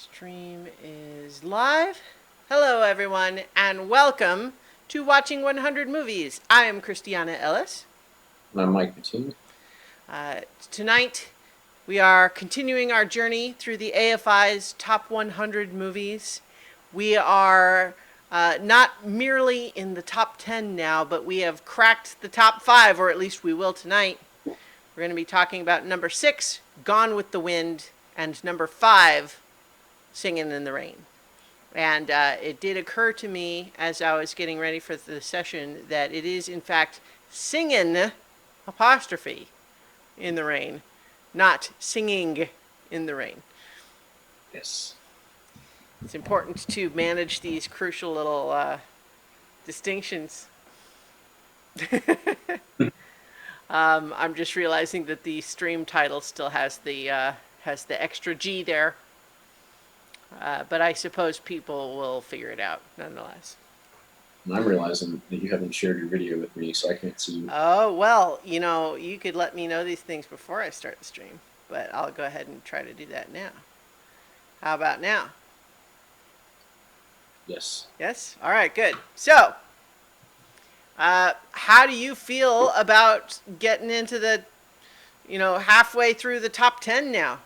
Stream is live. Hello, everyone, and welcome to Watching 100 Movies. I am Christiana Ellis. And I'm Mike Patine. Tonight, we are continuing our journey through the AFI's top 100 movies. We are not merely in the top 10 now, but we have cracked the top 5, or at least we will tonight. We're going to be talking about number 6, Gone with the Wind, and number 5, Singing in the Rain. And it did occur to me as I was getting ready for the session that it is, in fact, singing apostrophe in the rain, not singing in the rain. Yes. It's important to manage these crucial little distinctions. I'm just realizing that the stream title still has the extra G there. But I suppose people will figure it out nonetheless. And I'm realizing that you haven't shared your video with me, so I can't see you. Oh, well, you could let me know these things before I start the stream, but I'll go ahead and try to do that now. How about now? Yes. Yes? All right, good. So, how do you feel about getting into the, halfway through the top 10 now?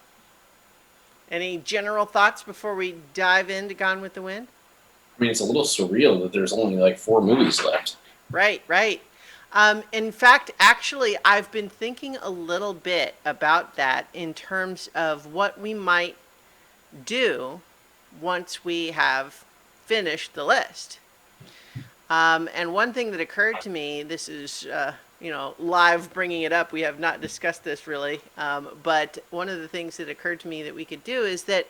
Any general thoughts before we dive into Gone with the Wind? I mean, it's a little surreal that there's only like 4 movies left. Right. In fact, actually, I've been thinking a little bit about that in terms of what we might do once we have finished the list. And one thing that occurred to me, this is, live bringing it up. We have not discussed this really. But one of the things that occurred to me that we could do is that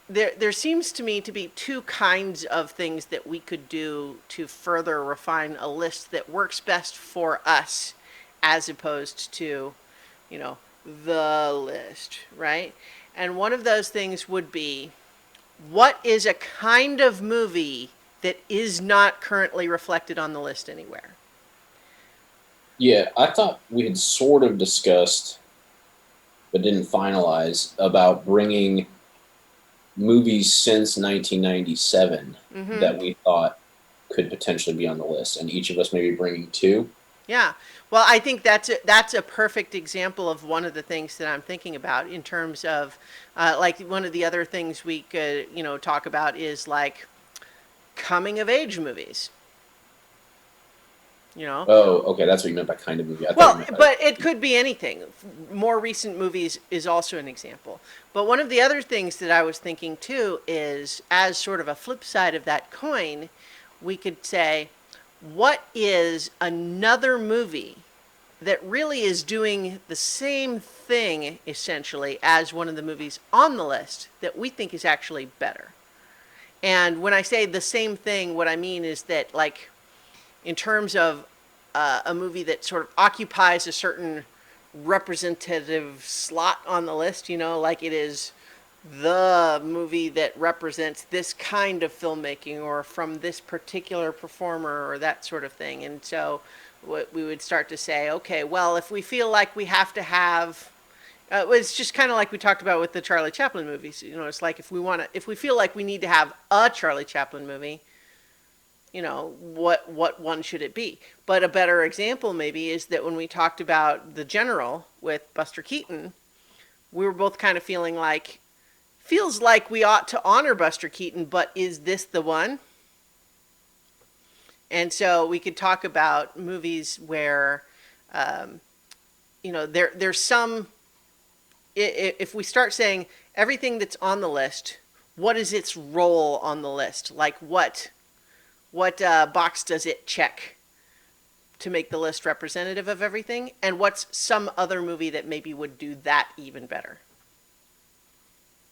there seems to me to be two kinds of things that we could do to further refine a list that works best for us as opposed to, the list, right? And one of those things would be, what is a kind of movie that is not currently reflected on the list anywhere? Yeah, I thought we had sort of discussed, but didn't finalize, about bringing movies since 1997 that we thought could potentially be on the list, and each of us maybe bringing 2. Yeah. Well, I think that's a perfect example of one of the things that I'm thinking about in terms of, like, one of the other things we could, talk about is like coming of age movies. Oh, okay, that's what you meant by kind of movie. I thought Well, you meant but it could be anything. More recent movies is also an example. But one of the other things that I was thinking too is, as sort of a flip side of that coin, we could say, what is another movie that really is doing the same thing essentially as one of the movies on the list that we think is actually better? And when I say the same thing, what I mean is that, like, in terms of a movie that sort of occupies a certain representative slot on the list, like it is the movie that represents this kind of filmmaking or from this particular performer or that sort of thing. And so what we would start to say, okay, well, if we feel like we have to have, it's just kind of like we talked about with the Charlie Chaplin movies. It's like if we feel like we need to have a Charlie Chaplin movie, what one should it be? But a better example maybe is that when we talked about The General with Buster Keaton, we were both kind of feeling like, feels like we ought to honor Buster Keaton, but is this the one? And so we could talk about movies where, there's some, if we start saying everything that's on the list, what is its role on the list? Like what box does it check to make the list representative of everything? And what's some other movie that maybe would do that even better?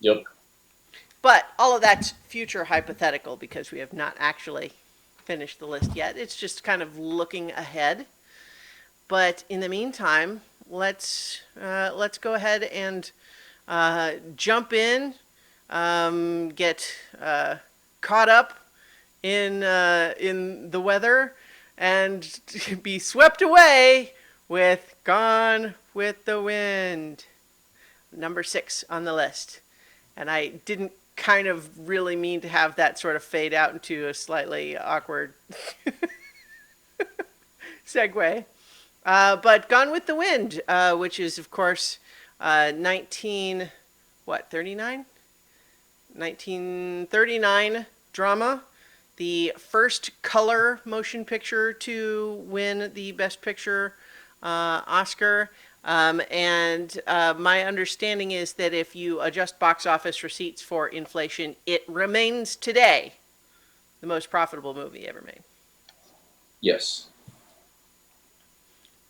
Yep. But all of that's future hypothetical because we have not actually finished the list yet. It's just kind of looking ahead. But in the meantime, let's go ahead and jump in, get caught up in the weather, and be swept away with Gone with the Wind. number 6 on the list. And I didn't kind of really mean to have that sort of fade out into a slightly awkward segue. But Gone with the Wind, which is, of course, 39? 1939 drama, the first color motion picture to win the Best Picture Oscar. And my understanding is that if you adjust box office receipts for inflation, it remains today the most profitable movie ever made. Yes.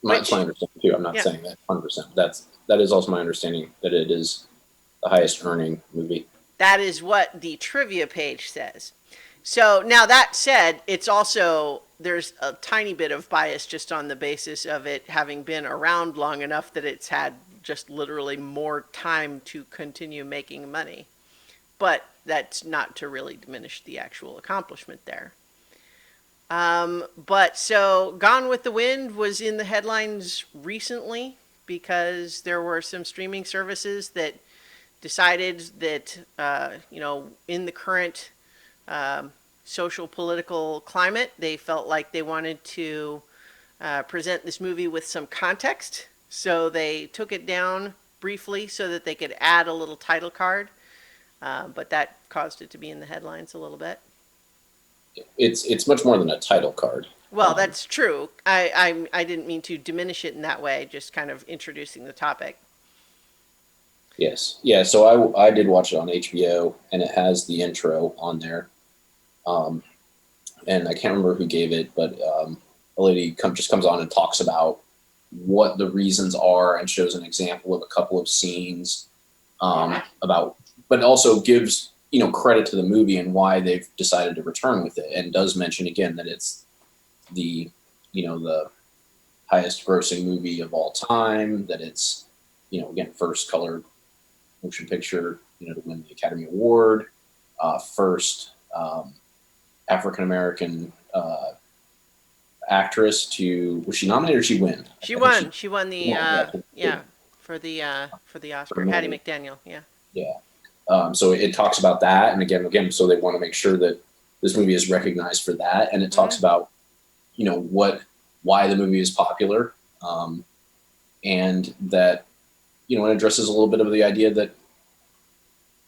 Which, That's my understanding too. I'm not saying that 100%. That is also my understanding that it is the highest earning movie. That is what the trivia page says. So now that said, it's also, there's a tiny bit of bias just on the basis of it having been around long enough that it's had just literally more time to continue making money. But that's not to really diminish the actual accomplishment there. But so Gone with the Wind was in the headlines recently because there were some streaming services that decided that, in the current social political climate, they felt like they wanted to present this movie with some context. So they took it down briefly so that they could add a little title card. But that caused it to be in the headlines a little bit. It's much more than a title card. Well, that's true. I didn't mean to diminish it in that way, just kind of introducing the topic. Yes. Yeah, so I did watch it on HBO, and it has the intro on there. And I can't remember who gave it, but a lady just comes on and talks about what the reasons are and shows an example of a couple of scenes but also gives credit to the movie and why they've decided to return with it, and does mention again that it's the highest grossing movie of all time, that it's again first color motion picture to win the Academy Award, first African American actress to, was she nominated or she win? She won. She won the for the Oscar. Hattie Mcdaniel. Yeah. Yeah. So it talks about that, and again, so they want to make sure that this movie is recognized for that, and it talks about why the movie is popular, and that it addresses a little bit of the idea that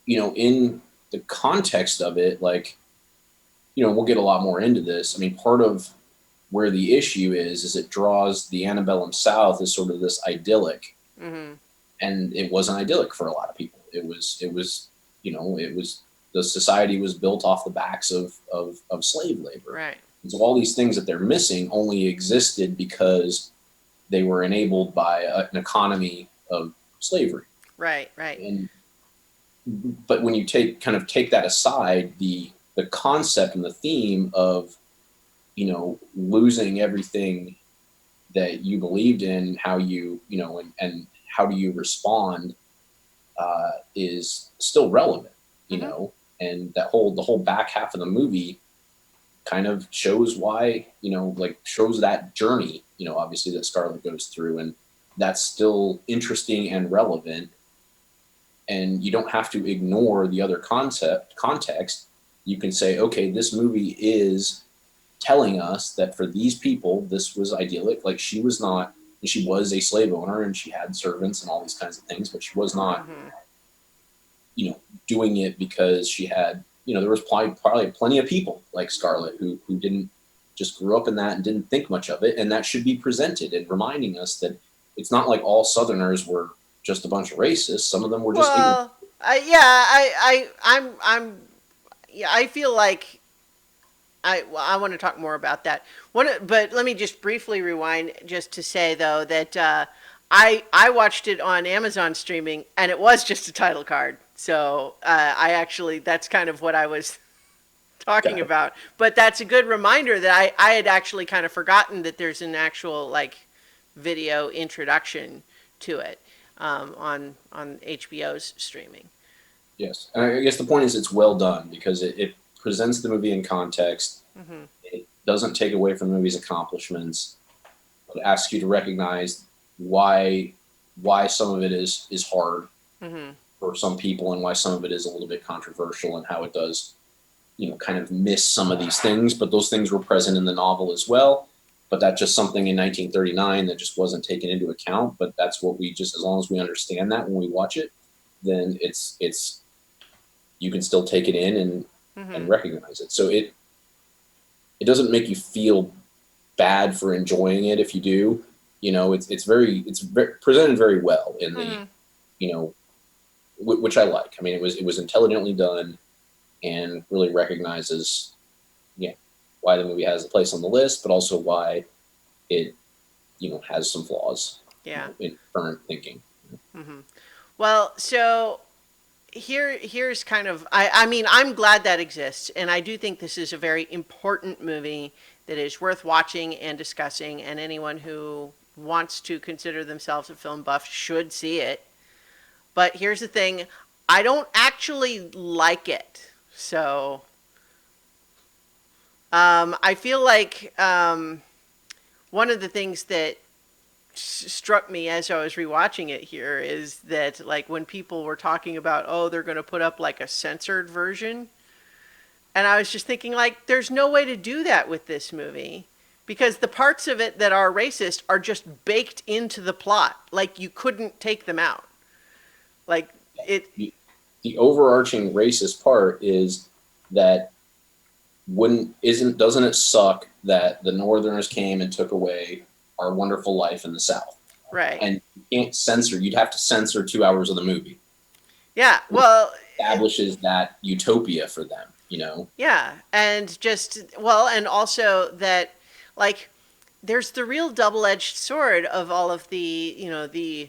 in the context of it, like we'll get a lot more into this. I mean, part of where the issue is it draws the antebellum South as sort of this idyllic, and it wasn't idyllic for a lot of people. It was the society was built off the backs of slave labor. Right. And so all these things that they're missing only existed because they were enabled by an economy of slavery. Right. But when you take that aside, the concept and the theme of losing everything that you believed in, how you and how do you respond is still relevant, and the whole back half of the movie kind of shows why, shows that journey, obviously that Scarlett goes through, and that's still interesting and relevant. And you don't have to ignore the other context. You can say, okay, this movie is telling us that for these people, this was idyllic. Like she was a slave owner and she had servants and all these kinds of things, but she was not, doing it because she had, there was probably plenty of people like Scarlett who didn't just grew up in that and didn't think much of it. And that should be presented and reminding us that it's not like all Southerners were just a bunch of racists. Some of them were just ignorant. I feel like I want to talk more about that. But let me just briefly rewind just to say though that I watched it on Amazon streaming and it was just a title card. So that's kind of what I was talking about. But that's a good reminder that I had actually kind of forgotten that there's an actual video introduction to it on HBO's streaming. Yes, and I guess the point is it's well done because it presents the movie in context. It doesn't take away from the movie's accomplishments, but it asks you to recognize why some of it is hard for some people, and why some of it is a little bit controversial, and how it does, kind of miss some of these things. But those things were present in the novel as well. But that's just something in 1939 that just wasn't taken into account. But that's what we just, as long as we understand that when we watch it, then it's you can still take it in and recognize it. So it doesn't make you feel bad for enjoying it if you do. It's presented very well in the, which I like. I mean, it was intelligently done, and really recognizes, why the movie has a place on the list, but also why it, has some flaws. Yeah. In current thinking. Well, so here's kind of, I mean, I'm glad that exists, and I do think this is a very important movie that is worth watching and discussing, and anyone who wants to consider themselves a film buff should see it. But here's the thing, I don't actually like it. So I feel like one of the things that struck me as I was rewatching it here is that, like, when people were talking about, oh, they're going to put up like a censored version, and I was just thinking, like, there's no way to do that with this movie, because the parts of it that are racist are just baked into the plot. Like, you couldn't take them out. Like, it. The overarching racist part is that doesn't it suck that the Northerners came and took away our wonderful life in the South? Right. And you can't censor. You'd have to censor 2 hours of the movie. Yeah. Well, establishes that utopia for them. Yeah, and and also that, like, there's the real double-edged sword of all of the, the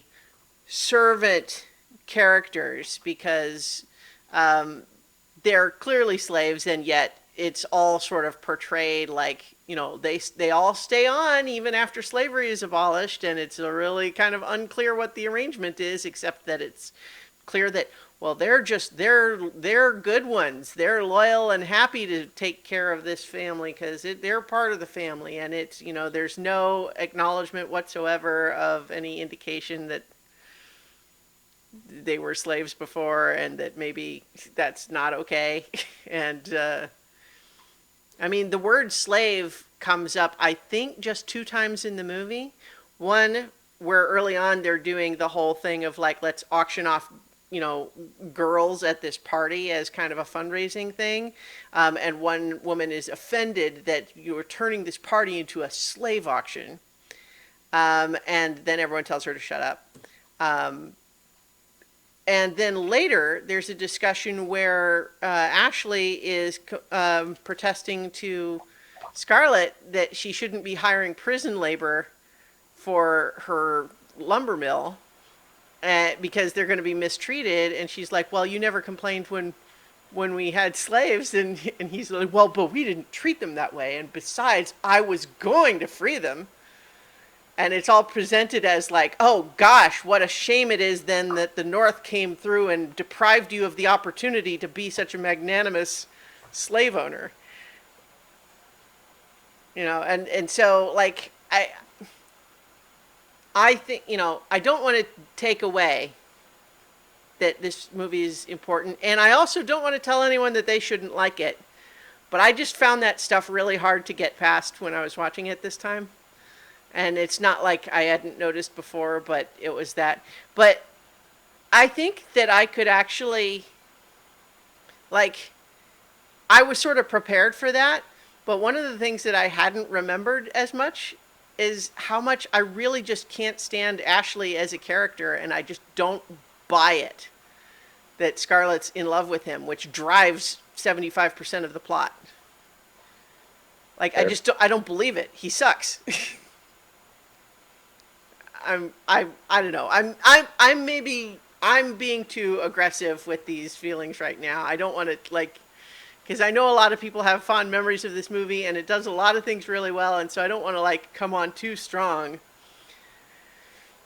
servant characters, because they're clearly slaves, and yet it's all sort of portrayed like, they all stay on even after slavery is abolished, and it's really kind of unclear what the arrangement is, except that it's clear that, well, they're good ones. They're loyal and happy to take care of this family because they're part of the family, and it's, there's no acknowledgement whatsoever of any indication that they were slaves before, and that maybe that's not okay. And I mean, the word slave comes up, I think, just 2 times in the movie. One, where early on they're doing the whole thing of, like, let's auction off, girls at this party as kind of a fundraising thing. And one woman is offended that you are turning this party into a slave auction. And then everyone tells her to shut up. And then later, there's a discussion where Ashley is protesting to Scarlett that she shouldn't be hiring prison labor for her lumber mill because they're going to be mistreated. And she's like, well, you never complained when we had slaves. And he's like, well, but we didn't treat them that way. And besides, I was going to free them. And it's all presented as like, oh gosh, what a shame it is then that the North came through and deprived you of the opportunity to be such a magnanimous slave owner. And so, like, I think, I don't want to take away that this movie is important. And I also don't want to tell anyone that they shouldn't like it. But I just found that stuff really hard to get past when I was watching it this time. And it's not like I hadn't noticed before, but it was that. But I think that I could actually, like, I was sort of prepared for that. But one of the things that I hadn't remembered as much is how much I really just can't stand Ashley as a character. And I just don't buy it that Scarlett's in love with him, which drives 75% of the plot. Like, I don't believe it. He sucks. I don't know. I'm being too aggressive with these feelings right now. I don't want to, like, because I know a lot of people have fond memories of this movie, and it does a lot of things really well, and so I don't want to, like, come on too strong.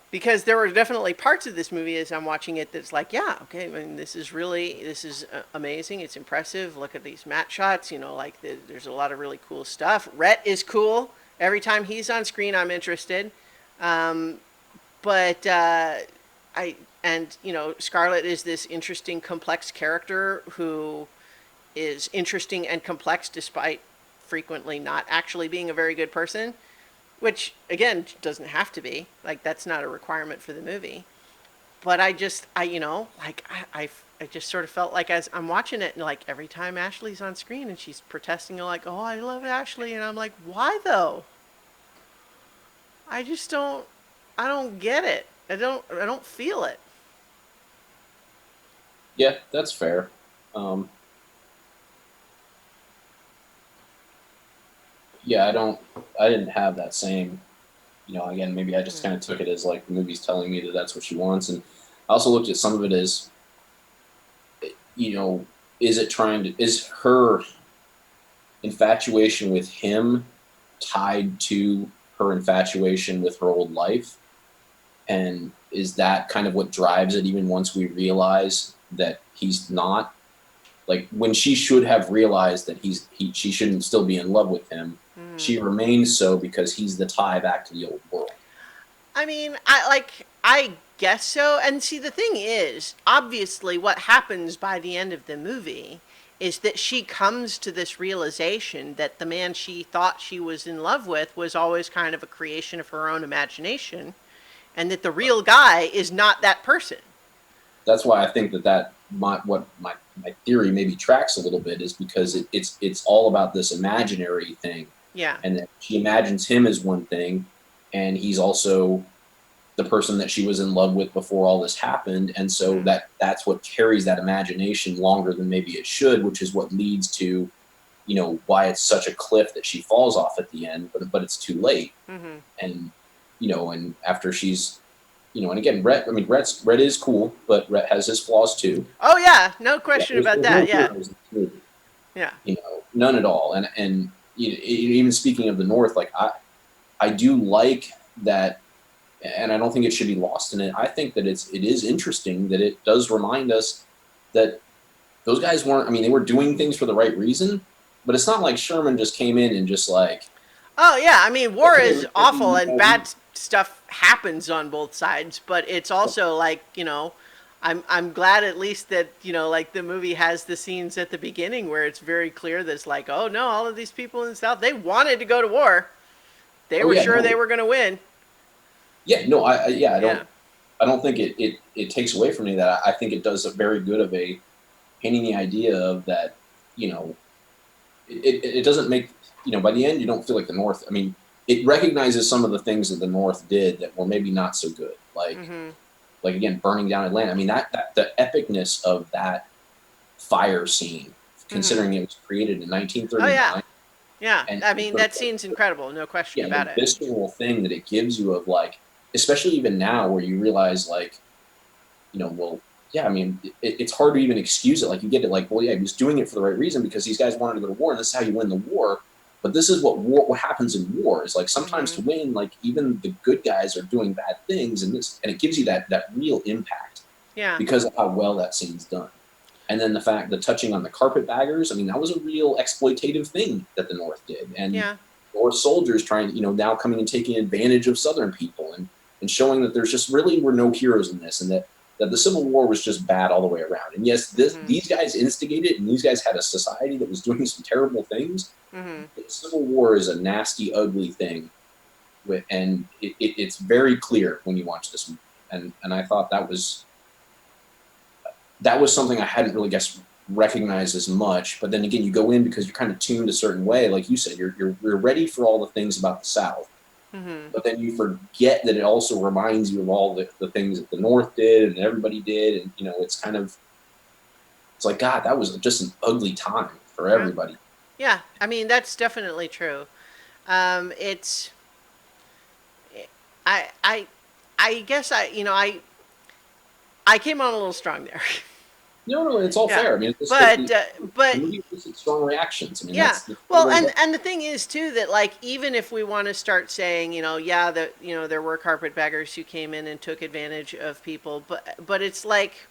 Because there were definitely parts of this movie as I'm watching it that's like, yeah, okay, I mean, this is amazing. It's impressive. Look at these matte shots. Like, there's a lot of really cool stuff. Rhett is cool. Every time he's on screen, I'm interested. But and Scarlett is this interesting, complex character who is interesting and complex despite frequently not actually being a very good person, which again doesn't have to be. Like, that's not a requirement for the movie. But I just sort of felt like, as I'm watching it, and like every time Ashley's on screen and she's protesting, like, oh, I love Ashley, and I'm like, why though? I just don't. I don't get it. I don't feel it. Yeah, that's fair. Um, yeah, I didn't have that same, again, maybe I just kind of took it as like the movie's telling me that that's what she wants. And I also looked at some of it as, you know, is her infatuation with him tied to her infatuation with her old life? And is that kind of what drives it, even once we realize that he's not? Like, when she should have realized that she shouldn't still be in love with him, she remains so because he's the tie back to the old world. I mean, I guess so. And see, the thing is, obviously, what happens by the end of the movie is that she comes to this realization that the man she thought she was in love with was always kind of a creation of her own imagination, and that the real guy is not that person. That's why I think my theory maybe tracks a little bit, is because it's all about this imaginary thing, Yeah. and that she imagines him as one thing, and he's also the person that she was in love with before all this happened, and so that's what carries that imagination longer than maybe it should, which is what leads to, why it's such a cliff that she falls off at the end, but it's too late. Mm-hmm. And and after she's, and again, Rhett is cool, but Rhett has his flaws too. Oh yeah, no Yeah, question about there's no that. Yeah. heroes in this movie, Yeah. none at all. And even speaking of the North, like, I do like that, and I don't think it should be lost in it. I think that it is interesting that it does remind us that those guys weren't. I mean, they were doing things for the right reason, but it's not like Sherman just came in and just like, Oh yeah, I mean, war okay, is awful and bad stuff happens on both sides, but it's also like, I'm glad at least that, like the movie has the scenes at the beginning where it's very clear that it's like, oh no, all of these people in the South, they wanted to go to war. They oh were yeah, sure no, they were going to win. yeah, no, yeah, Yeah. I don't think it takes away from me that. I think it does a very good of a painting the idea of that, you know, it doesn't make, by the end, you don't feel like the North. I mean, it recognizes some of the things that the North did that were maybe not so good. Mhm. Like again, burning down Atlanta. I mean, that the epicness of that fire scene, Mhm. considering it was created in Oh yeah. 1939, Yeah. and I mean, that scene's incredible, no question yeah, the about it. visceral thing that it gives you of, like, especially even now where you realize, like, well, yeah, I mean, it's hard to even excuse it. Like, you get it, like, well, yeah, he was doing it for the right reason because these guys wanted to go to war, and this is how you win the war. But this is what happens in war is, like, sometimes to Mhm. win, like, even the good guys are doing bad things, and it gives you that real impact Yeah. because of how well that scene's done. And then the touching on the carpetbaggers, I mean, that was a real exploitative thing that the North did, and Yeah. or soldiers trying, now coming and taking advantage of Southern people, and showing that there's just really were no heroes in this, and that the Civil War was just bad all the way around. And yes, Mhm. these guys instigated, and these guys had a society that was doing some terrible things. Mhm. But the Civil War is a nasty, ugly thing, and it's very clear when you watch this movie. And I thought that was something I hadn't really recognized as much. But then again, you go in because you're kind of tuned a certain way, like you said, you're ready for all the things about the South, Mhm. but then you forget that it also reminds you of all the things that the North did and everybody did, and it's like, God, that was just an ugly time for Yeah. everybody. Yeah. I mean, that's definitely true. It's I I guess I came on a little strong there. No, it's all Yeah. fair. I mean, But the but movie elicits strong reactions. I mean, yeah. that's the Well, way and that. and the thing is too that, like, even if we want to start saying, yeah, that there were carpetbaggers who came in and took advantage of people, but it's like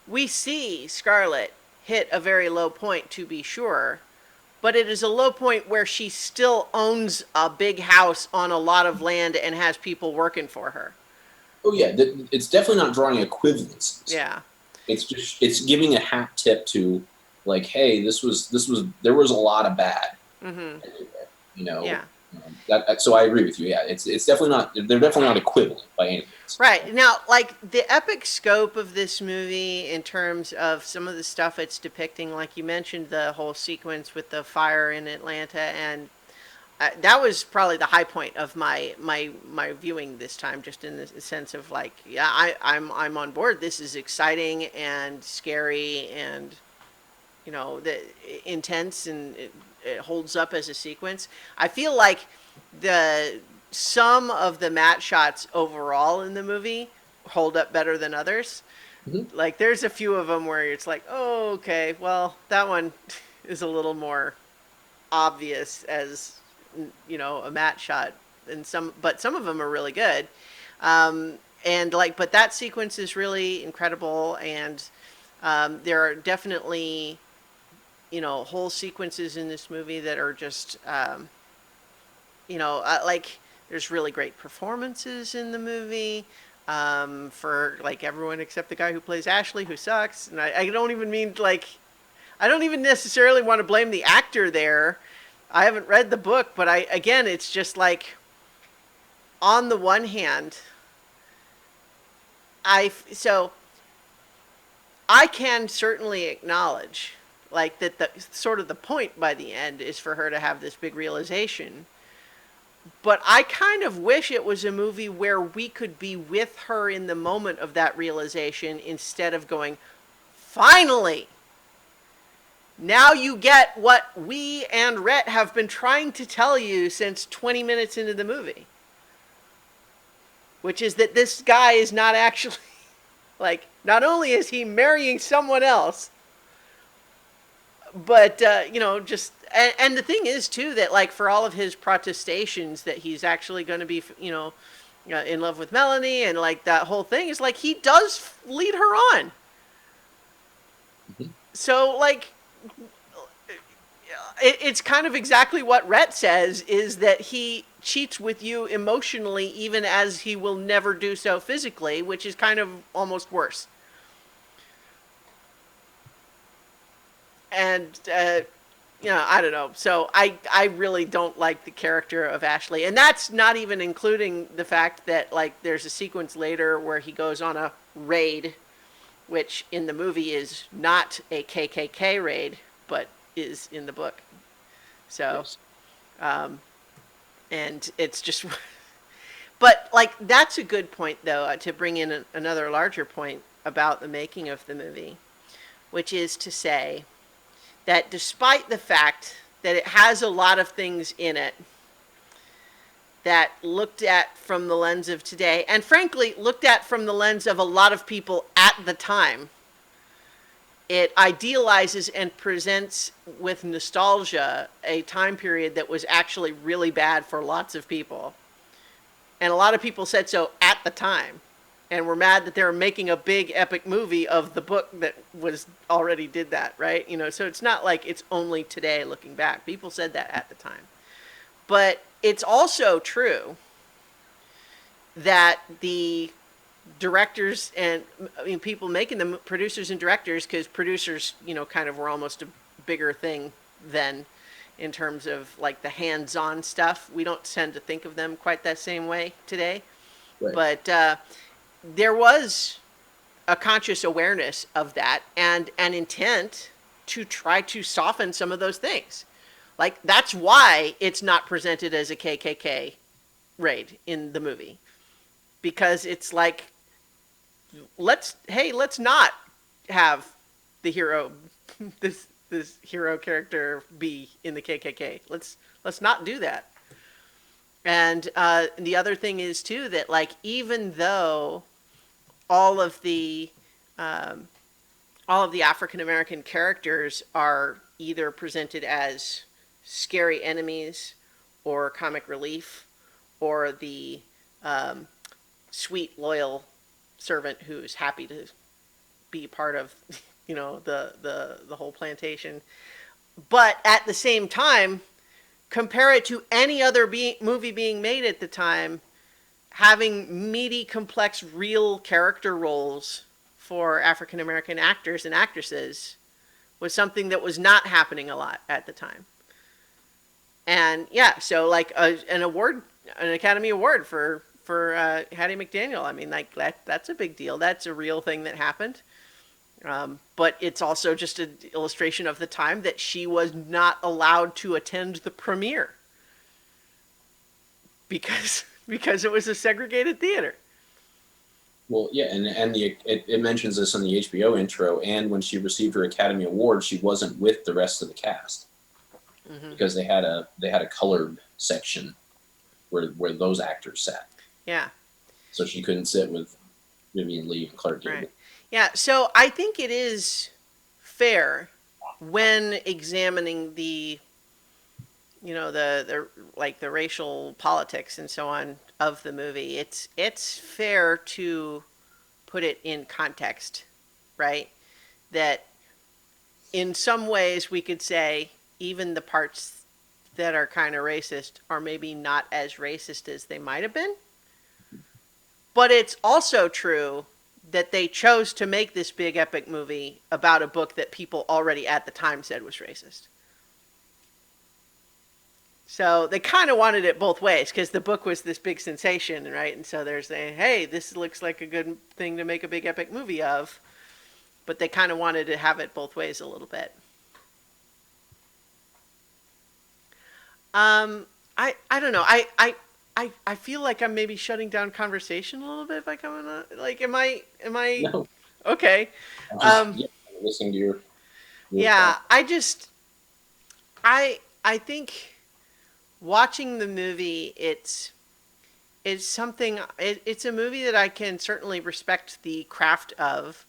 we see Scarlett hit a very low point, to be sure, but it is a low point where she still owns a big house on a lot of land and has people working for her. Oh yeah, it's definitely not drawing equivalencies. Yeah. It's giving a hat tip to, like, hey, this was there was a lot of bad Mm-hmm. everywhere, you know. Yeah. So I agree with you. Yeah, it's definitely not, they're definitely not equivalent by any means. Right. Now, like the epic scope of this movie in terms of some of the stuff it's depicting, like you mentioned, the whole sequence with the fire in Atlanta, and that was probably the high point of my viewing this time, just in the sense of like, yeah, I'm on board. This is exciting and scary and the intense, and it holds up as a sequence. I feel like the some of the matte shots overall in the movie hold up better than others. Mhm. Like there's a few of them where it's like, oh, okay, well that one is a little more obvious as a matte shot, and some of them are really good. Um, and like, but that sequence is really incredible, and there are definitely whole sequences in this movie that are just like there's really great performances in the movie, for like everyone except the guy who plays Ashley, who sucks. And I don't even mean like, I don't even necessarily want to blame the actor there. I haven't read the book, but again, it's just like, on the one hand, so I can certainly acknowledge like that the sort of the point by the end is for her to have this big realization. But I kind of wish it was a movie where we could be with her in the moment of that realization, instead of going, finally, now you get what we and Rhett have been trying to tell you since 20 minutes into the movie. Which is that this guy is not actually, like, not only is he marrying someone else, but, just, and the thing is, too, that, like, for all of his protestations that he's actually going to be, in love with Melanie, and, like, that whole thing is, like, he does lead her on. Mhm. So, like, it's kind of exactly what Rhett says, is that he cheats with you emotionally even as he will never do so physically, which is kind of almost worse. And I don't know. So I really don't like the character of Ashley, and that's not even including the fact that like there's a sequence later where he goes on a raid, which in the movie is not a KKK raid, but is in the book. So, Yes. and it's just, but like that's a good point though, to bring in another larger point about the making of the movie, which is to say that despite the fact that it has a lot of things in it that looked at from the lens of today, and frankly looked at from the lens of a lot of people at the time, it idealizes and presents with nostalgia a time period that was actually really bad for lots of people. And a lot of people said so at the time, and were mad that they were making a big epic movie of the book that was already did that, right? So it's not like it's only today looking back. People said that at the time. But it's also true that the directors and people making them, producers and directors, because producers kind of were almost a bigger thing then in terms of like the hands-on stuff. We don't tend to think of them quite that same way today. Right. But there was a conscious awareness of that and an intent to try to soften some of those things. Like that's why it's not presented as a KKK raid in the movie, because it's like, let's not have the hero this hero character be in the KKK. Let's not do that. And the other thing is too that like even though all of the um, all of the African American characters are either presented as scary enemies or comic relief or the um, sweet loyal servant who's happy to be part of the whole plantation, but at the same time compare it to any other movie being made at the time, having meaty, complex, real character roles for African American actors and actresses was something that was not happening a lot at the time. And yeah, so like an award, an Academy Award for Hattie McDaniel. I mean, like that's a big deal. That's a real thing that happened. But it's also just an illustration of the time that she was not allowed to attend the premiere because it was a segregated theater. Well, yeah, and it mentions this in the HBO intro, and when she received her Academy Award, she wasn't with the rest of the cast because they had a colored section where those actors sat. Yeah. So she couldn't sit with Vivian Leigh and Clark Gable. Right. Yeah. So I think it is fair when examining the like the racial politics and so on of the movie. It's fair to put it in context, right? That in some ways we could say even the parts that are kind of racist are maybe not as racist as they might have been. But it's also true that they chose to make this big epic movie about a book that people already at the time said was racist. So they kind of wanted it both ways because the book was this big sensation, right? And so they're saying, hey, this looks like a good thing to make a big epic movie of. But they kind of wanted to have it both ways a little bit. I don't know. I feel like I'm maybe shutting down conversation a little bit by coming on. Like, am I? No, Okay. yeah, listening to your Yeah, thought. I think watching the movie, it's something. It's a movie that I can certainly respect the craft of.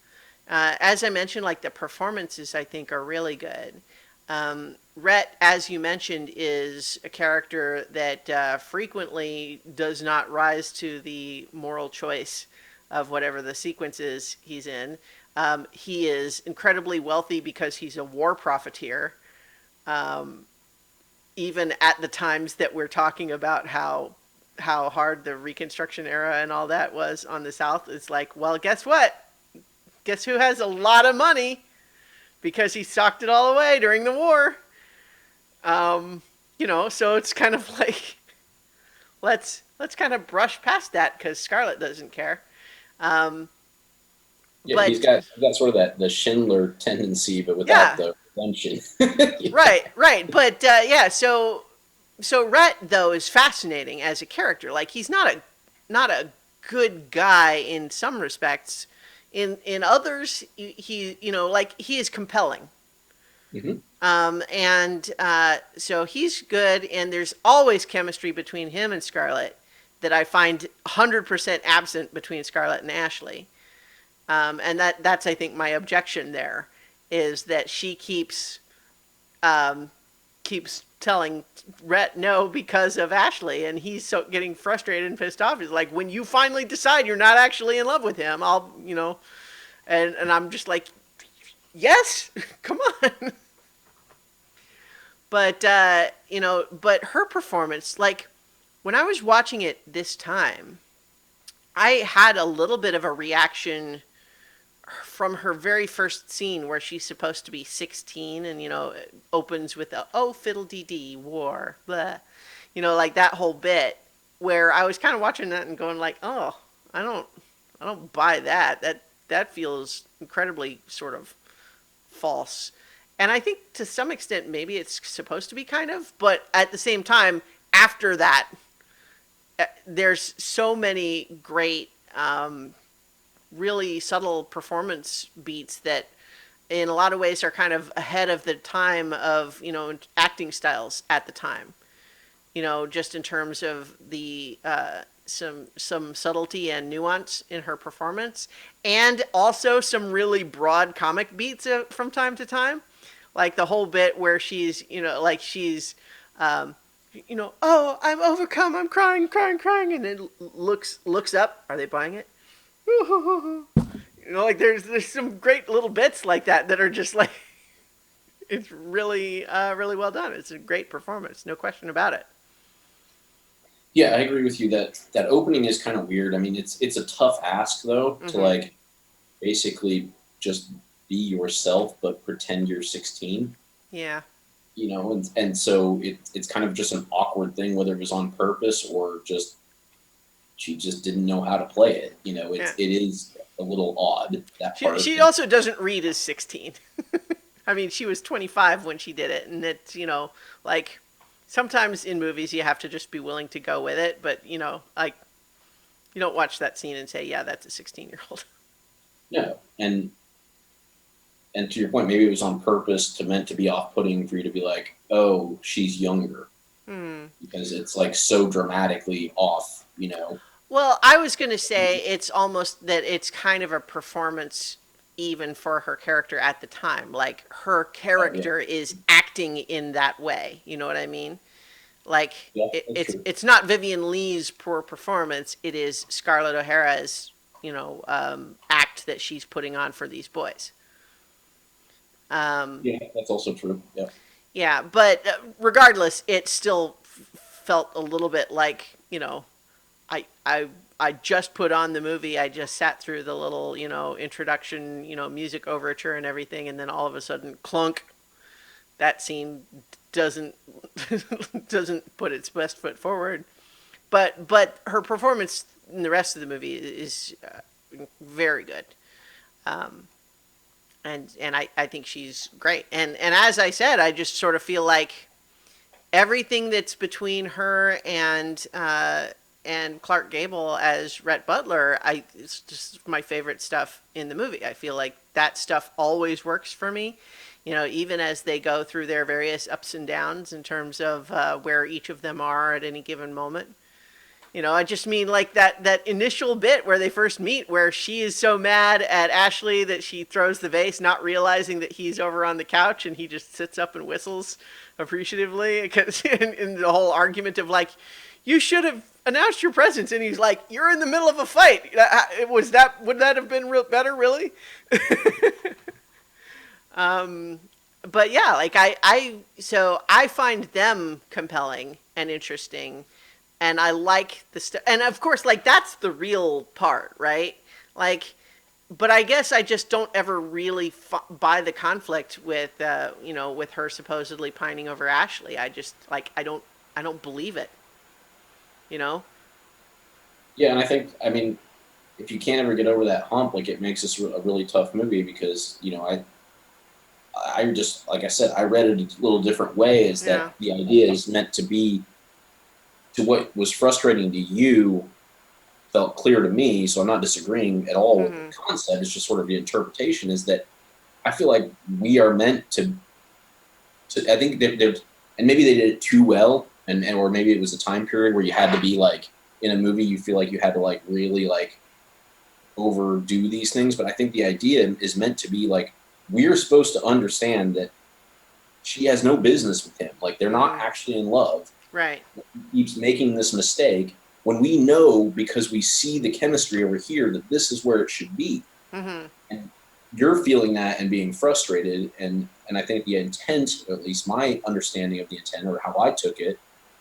As I mentioned, like the performances, I think are really good. Rhett, as you mentioned, is a character that frequently does not rise to the moral choice of whatever the sequence is he's in. He is incredibly wealthy because he's a war profiteer. Even at the times that we're talking about how hard the Reconstruction era and all that was on the South, it's like, well, guess what? Guess who has a lot of money because he socked it all away during the war. So it's kind of like let's kind of brush past that because Scarlett doesn't care. Yeah, But he's got sort of the Schindler tendency, but yeah, without the redemption. right. But yeah, so Rhett though is fascinating as a character. Like he's not a good guy in some respects. In others, he like he is compelling. Mm-hmm. So he's good, and there's always chemistry between him and Scarlett that I find 100% absent between Scarlett and Ashley. And that's I think my objection there is that she keeps telling Rhett no because of Ashley, and he's so getting frustrated and pissed off. He's like, when you finally decide you're not actually in love with him, and I'm just like, yes, come on. But but her performance, like when I was watching it this time, I had a little bit of a reaction from her very first scene where she's supposed to be 16 and it opens with a oh fiddle dee dee war blah, like that whole bit where I was kind of watching that and going like, oh, I don't buy that feels incredibly sort of false. And I think to some extent maybe it's supposed to be kind of, but at the same time after that there's so many great really subtle performance beats that in a lot of ways are kind of ahead of the time of acting styles at the time, just in terms of the some subtlety and nuance in her performance, and also some really broad comic beats from time to time, like the whole bit where she's like she's oh, I'm overcome, I'm crying, and then looks up. Are they buying it? Like there's some great little bits like that are just like, it's really really well done. It's a great performance, no question about it. Yeah, I agree with you that that opening is kind of weird. I mean, it's a tough ask though to Mm-hmm. like basically just be yourself but pretend you're 16. Yeah. And so it's kind of just an awkward thing, whether it was on purpose or just she just didn't know how to play it. Yeah. It is a little odd, that part. She also doesn't read as 16. I mean, she was 25 when she did it, and it's, like sometimes in movies you have to just be willing to go with it, but like you don't watch that scene and say, "Yeah, that's a 16-year-old." No, and to your point, maybe it was on purpose to meant to be off-putting for you to be like, oh, she's younger, Hmm. because it's like so dramatically off. Well, I was going to say it's almost that it's kind of a performance even for her character at the time. Like her Oh yeah, character is acting in that way. You know what I mean? Like yeah, it, that's it's true. it's not Vivian Lee's poor performance. It is Scarlett O'Hara's act that she's putting on for these boys. Um, Yeah, that's also true. Yeah, yeah, but regardless, it still felt a little bit like I I I just put on the movie. I just sat through the little introduction, music overture and everything, and then all of a sudden, clunk. That scene doesn't doesn't put its best foot forward. But her performance in the rest of the movie is very good. Um, and I think she's great. And as I said, I just sort of feel like everything that's between her and Clark Gable as Rhett Butler, it's just my favorite stuff in the movie. I feel like that stuff always works for me. Even as they go through their various ups and downs in terms of where each of them are at any given moment. I just mean like that initial bit where they first meet, where she is so mad at Ashley that she throws the vase, not realizing that he's over on the couch, and he just sits up and whistles appreciatively. In the whole argument of like, you should have announced your presence, and he's like, "You're in the middle of a fight." Would that have been better, really? But yeah, like so I find them compelling and interesting, and I like the stuff. And of course, like that's the real part, right? Like, but I guess I just don't ever really buy the conflict with, with her supposedly pining over Ashley. I just like I don't believe it. You know? yeah, and I mean, if you can't ever get over that hump, like it makes this a really tough movie because I just like I said, I read it a little different way. Is that Yeah. the idea is meant to be to what was frustrating to you felt clear to me, so I'm not disagreeing at all with the Mm-hmm. concept. It's just sort of the interpretation. Is that I feel like we are meant to I think and maybe they did it too well, and or maybe it was a time period where you had to be like in a movie, you feel like you had to like really like overdo these things. But I think the idea is meant to be like we're supposed to understand that she has no business with him. Like they're not Mm-hmm. actually in love. Right. He keeps making this mistake when we know because we see the chemistry over here that this is where it should be. Mm-hmm. And you're feeling that and being frustrated. And I think the intent, or at least my understanding of the intent or how I took it,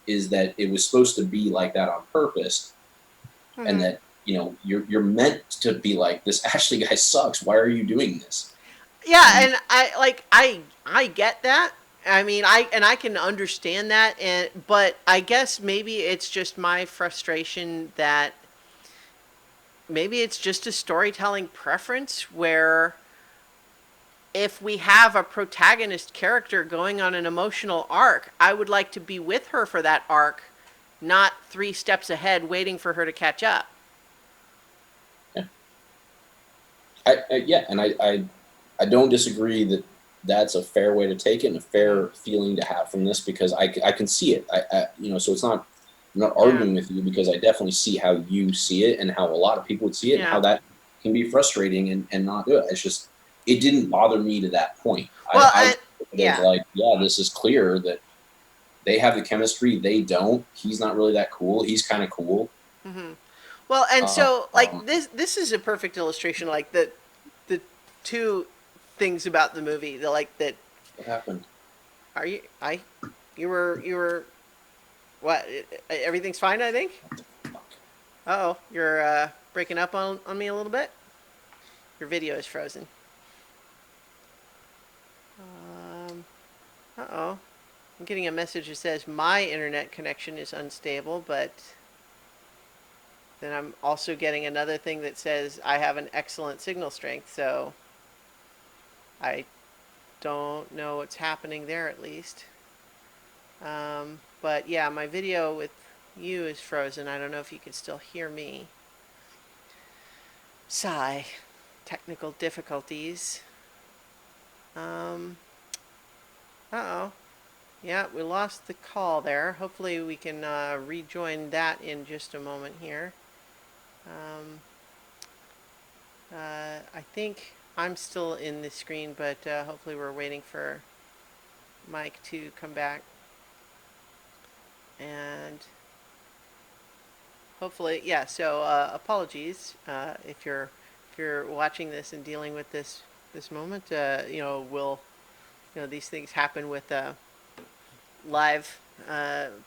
is that it was supposed to be like that on purpose, and Mm-hmm. that you're meant to be like this. Ashley guy sucks. Why are you doing this? Yeah, And and I get that. I mean, I can understand that, but I guess maybe it's just my frustration that maybe it's just a storytelling preference where if we have a protagonist character going on an emotional arc, I would like to be with her for that arc, not 3 steps ahead waiting for her to catch up. yeah, yeah, and I don't disagree that that's a fair way to take it and a Mm-hmm. fair feeling to have from this because I can see it. So it's not I'm not Yeah. arguing with you because I definitely see how you see it and how a lot of people would see it and how Yeah. that can be frustrating and not do it. It's just it didn't bother me to that point. Well, I just took it as yeah. like, yeah, this is clear that they have the chemistry. They don't. He's not really that cool. He's kind of cool. Mm-hmm. Well, and Uh, so like um, this is a perfect illustration, like the two things about the movie, the like that what happened? are you I you were What? Everything's fine, I think? Uh-oh, you're breaking up on me a little bit. Your video is frozen. Uh-oh. I'm getting a message that says my internet connection is unstable, but then I'm also getting another thing that says I have an excellent signal strength, so I don't know what's happening there at least. But yeah, my video with you is frozen. I don't know if you can still hear me. Sigh. Technical difficulties. Uh-oh. Yeah, we lost the call there. Hopefully we can rejoin that in just a moment here. I think I'm still in the screen, but hopefully we're waiting for Mike to come back. And hopefully, yeah, so apologies if you're watching this and dealing with this moment. These things happen with live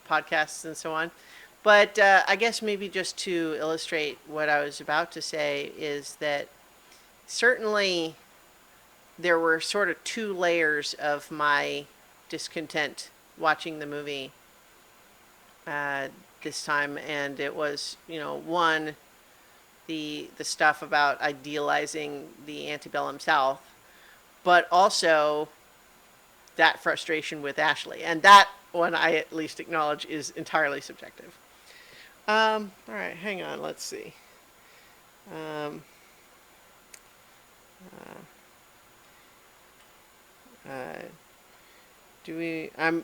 podcasts and so on. But I guess maybe just to illustrate what I was about to say is that certainly there were sort of two layers of my discontent watching the movie this time, and it was, one, the stuff about idealizing the antebellum South, but also that frustration with Ashley, and that one I at least acknowledge is entirely subjective. All right, hang on, let's see. I'm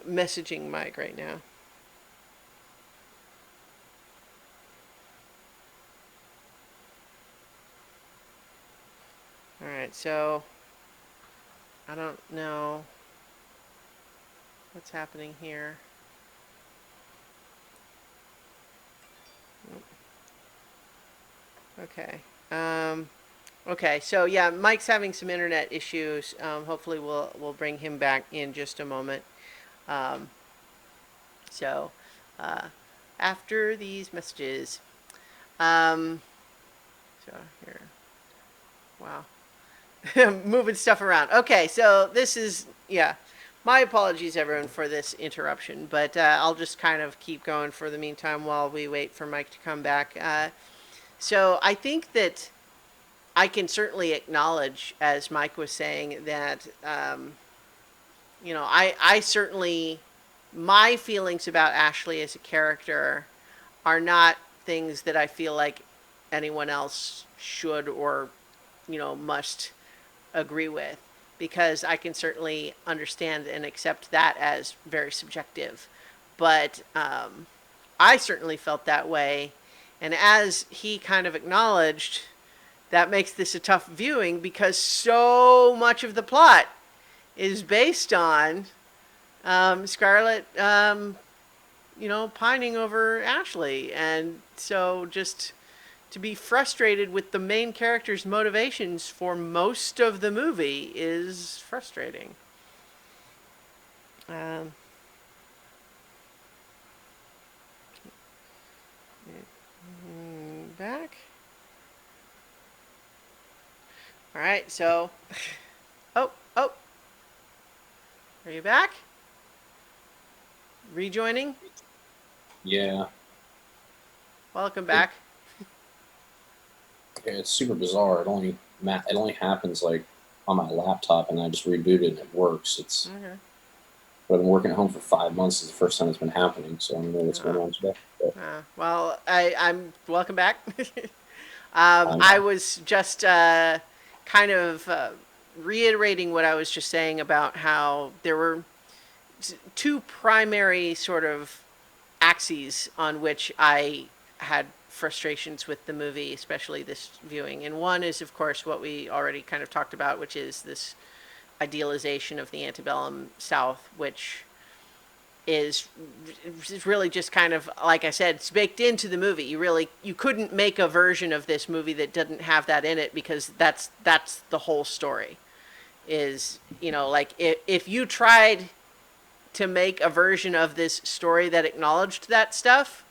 messaging Mike right now. All right, so I don't know what's happening here. Okay. Okay, so yeah, Mike's having some internet issues. Hopefully we'll bring him back in just a moment. So after these messages. So here. Wow. Moving stuff around. Okay, so this is, yeah. My apologies, everyone, for this interruption, but I'll just kind of keep going for the meantime while we wait for Mike to come back. So I think that I can certainly acknowledge, as Mike was saying, that, I certainly, my feelings about Ashley as a character are not things that I feel like anyone else should or, must agree with, because I can certainly understand and accept that as very subjective. But I certainly felt that way. And as he kind of acknowledged, that makes this a tough viewing because so much of the plot is based on Scarlett, pining over Ashley. And so just to be frustrated with the main character's motivations for most of the movie is frustrating. Back. All right, so, oh, are you back? Rejoining? Yeah. Welcome back. Yeah, it's super bizarre. It only happens like on my laptop, and I just reboot it and it works. It's. Okay. But I've been working at home for 5 months. It's the first time it's been happening, so I don't know what's going on today. Well, I'm welcome back. I was just kind of reiterating what I was just saying about how there were two primary sort of axes on which I had frustrations with the movie, especially this viewing. And one is, of course, what we already kind of talked about, which is this idealization of the antebellum South, which is really just kind of, like I said, it's baked into the movie. You couldn't make a version of this movie that didn't have that in it, because that's the whole story. Is, like if you tried to make a version of this story that acknowledged that stuff,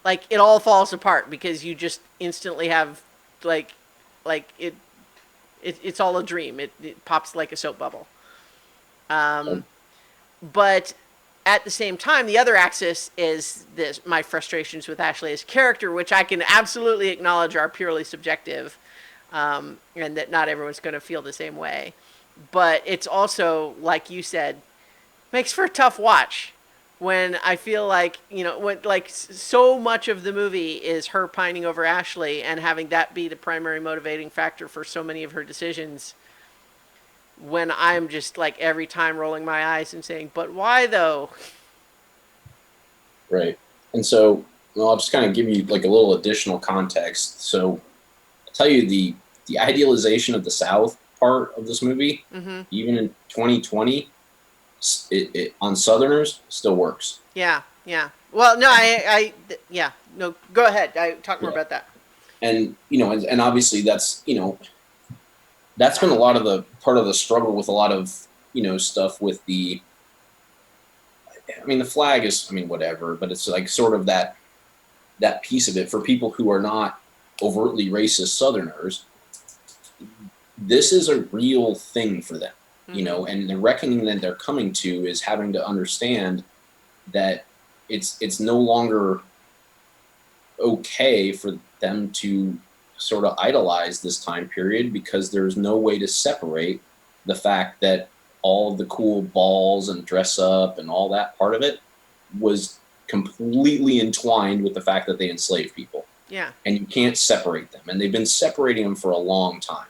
like it all falls apart because you just instantly have like it's all a dream. It pops like a soap bubble. Um, But at the same time, the other axis is this my frustrations with Ashley as character, which I can absolutely acknowledge are purely subjective, and that not everyone's going to feel the same way. But it's also, like you said, makes for a tough watch when I feel like, when like so much of the movie is her pining over Ashley and having that be the primary motivating factor for so many of her decisions, when I'm just like every time rolling my eyes and saying, but why though? right. And so, well, I'll just kind of give you like a little additional context. So, I'll tell you the idealization of the South part of this movie, even in 2020, it on Southerners still works. Yeah, yeah. Well, no, yeah, no, go ahead. Talk more Yeah. about that. And and obviously that's been a lot of the part of the struggle with a lot of stuff with the. I mean, the flag is, I mean, whatever, but it's like sort of that piece of it for people who are not overtly racist Southerners. This is a real thing for them, and the reckoning that they're coming to is having to understand that it's no longer okay for them to sort of idolize this time period because there's no way to separate the fact that all of the cool balls and dress up and all that part of it was completely entwined with the fact that they enslaved people. Yeah. And you can't separate them. And they've been separating them for a long time.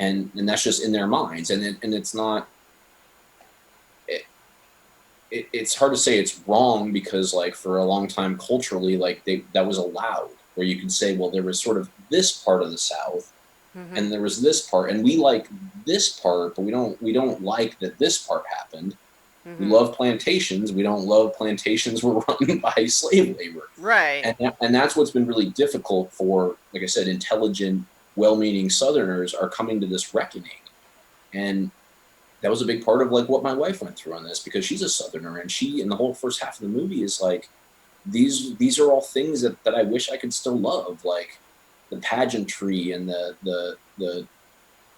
And that's just in their minds. And it's not, it's hard to say it's wrong because like for a long time culturally, like that was allowed where you could say, well, there was sort of this part of the South and there was this part and we like this part, but we don't like that this part happened. We love plantations. We don't love plantations were run by slave labor. Right. And that's what's been really difficult for, like I said, intelligent, well-meaning Southerners are coming to this reckoning. And that was a big part of like what my wife went through on this because she's a Southerner and she in the whole first half of the movie is like these are all things that I wish I could still love, like the pageantry and the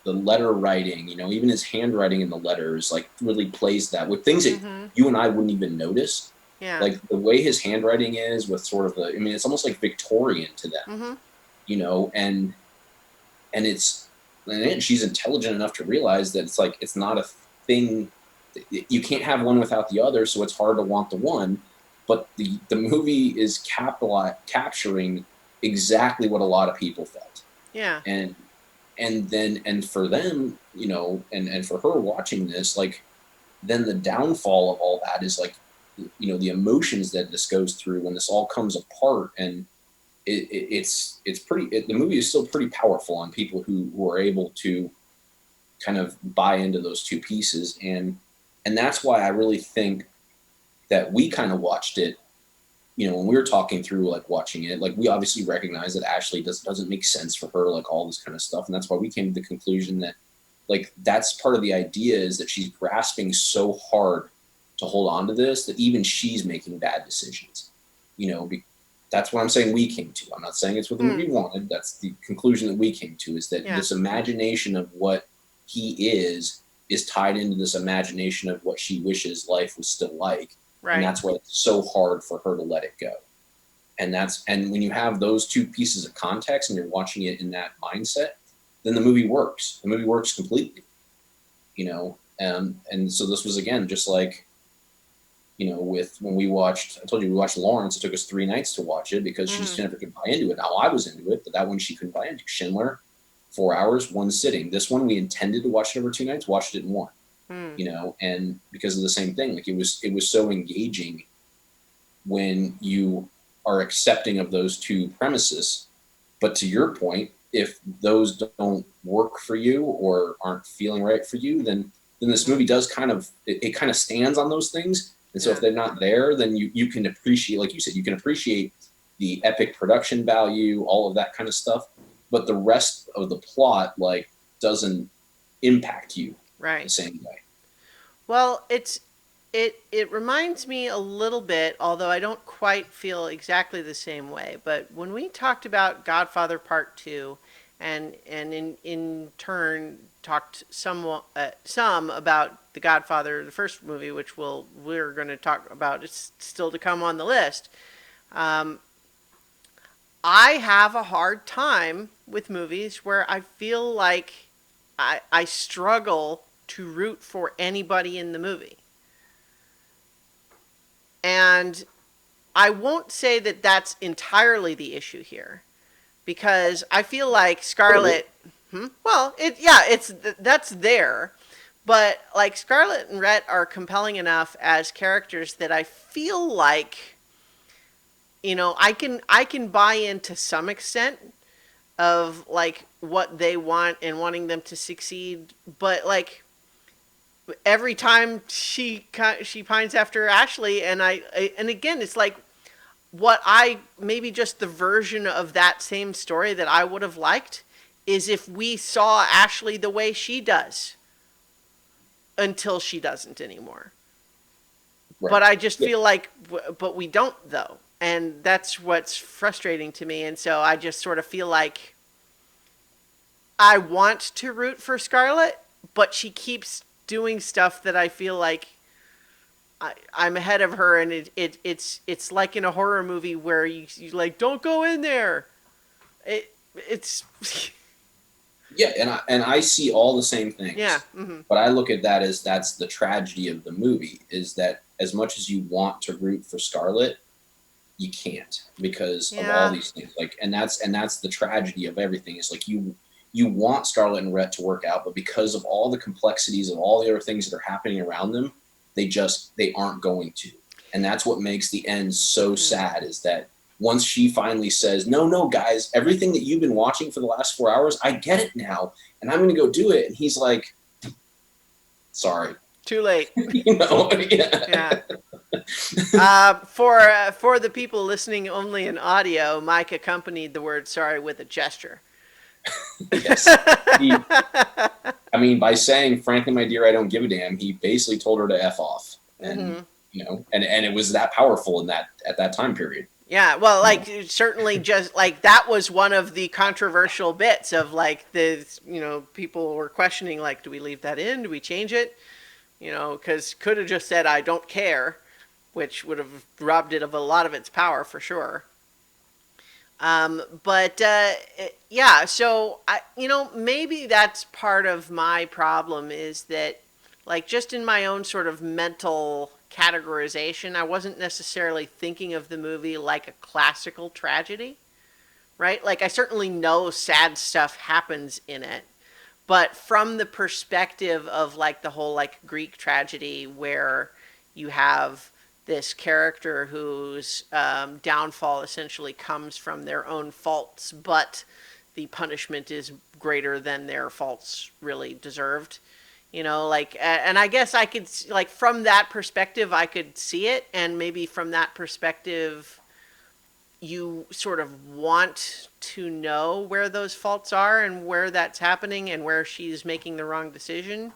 letter writing, even his handwriting in the letters like really plays that with things that you and I wouldn't even notice. Yeah. Like the way his handwriting is with sort of it's almost like Victorian to them, and it's, and she's intelligent enough to realize that it's like it's not a thing. You can't have one without the other, so it's hard to want the one. But the movie is capturing exactly what a lot of people felt. Yeah. And for them, and for her watching this, like then the downfall of all that is like, the emotions that this goes through when this all comes apart, and it's pretty. The movie is still pretty powerful on people who are able to kind of buy into those two pieces, and that's why I really think that we kind of watched it. When we were talking through like watching it, like we obviously recognize that Ashley doesn't make sense for her, like all this kind of stuff, and that's why we came to the conclusion that like that's part of the idea is that she's grasping so hard to hold on to this that even she's making bad decisions. That's what I'm saying we came to. I'm not saying it's what the movie wanted. That's the conclusion that we came to, is that this imagination of what he is tied into this imagination of what she wishes life was still like. Right. And that's why it's so hard for her to let it go. And when you have those two pieces of context and you're watching it in that mindset, then the movie works. The movie works completely, and so this was, again, just like, with when I told you we watched Lawrence, it took us 3 nights to watch it because she just never could buy into it. Now I was into it, but that one she couldn't buy into. Schindler, 4 hours, one sitting. This one we intended to watch it over 2 nights, watched it in one. And because of the same thing, like it was so engaging when you are accepting of those two premises. But to your point, if those don't work for you or aren't feeling right for you, then this movie does kind of stands on those things. And so if they're not there, then you can appreciate, like you said, you can appreciate the epic production value, all of that kind of stuff. But the rest of the plot like doesn't impact you right the same way. Well, it's it reminds me a little bit, although I don't quite feel exactly the same way. But when we talked about Godfather Part Two, and in turn talked some about the Godfather, the first movie, which we're going to talk about. It's still to come on the list. Um, I have a hard time with movies where I feel like I struggle to root for anybody in the movie. And I won't say that that's entirely the issue here, because I feel like Scarlett. Well, it's that's there, but like Scarlett and Rhett are compelling enough as characters that I feel like, I can buy into some extent of like what they want and wanting them to succeed, but like every time she pines after Ashley, and again, it's like what I maybe just the version of that same story that I would have liked is if we saw Ashley the way she does until she doesn't anymore. Right. But I just Yeah. feel like, but we don't though. And that's what's frustrating to me. And so I just sort of feel like I want to root for Scarlett, but she keeps doing stuff that I feel like I'm ahead of her, and it's like in a horror movie where you like don't go in there. It's Yeah, and I see all the same things. yeah. Mm-hmm. But I look at that as that's the tragedy of the movie, is that as much as you want to root for Scarlett, you can't because of all these things. Like, and that's the tragedy of everything, is like you want Scarlett and Rhett to work out, but because of all the complexities of all the other things that are happening around them, they aren't going to. And that's what makes the end so sad, is that once she finally says, no, guys, everything that you've been watching for the last 4 hours, I get it now, and I'm going to go do it. And he's like, sorry. Too late. Yeah. For the people listening only in audio, Mike accompanied the word sorry with a gesture. Yes. By saying, frankly, my dear, I don't give a damn, he basically told her to F off. And, and it was that powerful at that time period. Yeah, well, like certainly just like that was one of the controversial bits of like people were questioning, like, do we leave that in? Do we change it? Because could have just said, I don't care, which would have robbed it of a lot of its power for sure. So maybe that's part of my problem, is that like just in my own sort of mental categorization, I wasn't necessarily thinking of the movie like a classical tragedy, right? Like I certainly know sad stuff happens in it, but from the perspective of like the whole like Greek tragedy, where you have this character whose downfall essentially comes from their own faults, but the punishment is greater than their faults really deserved. And I guess I could, like, from that perspective, I could see it. And maybe from that perspective, you sort of want to know where those faults are and where that's happening and where she's making the wrong decision.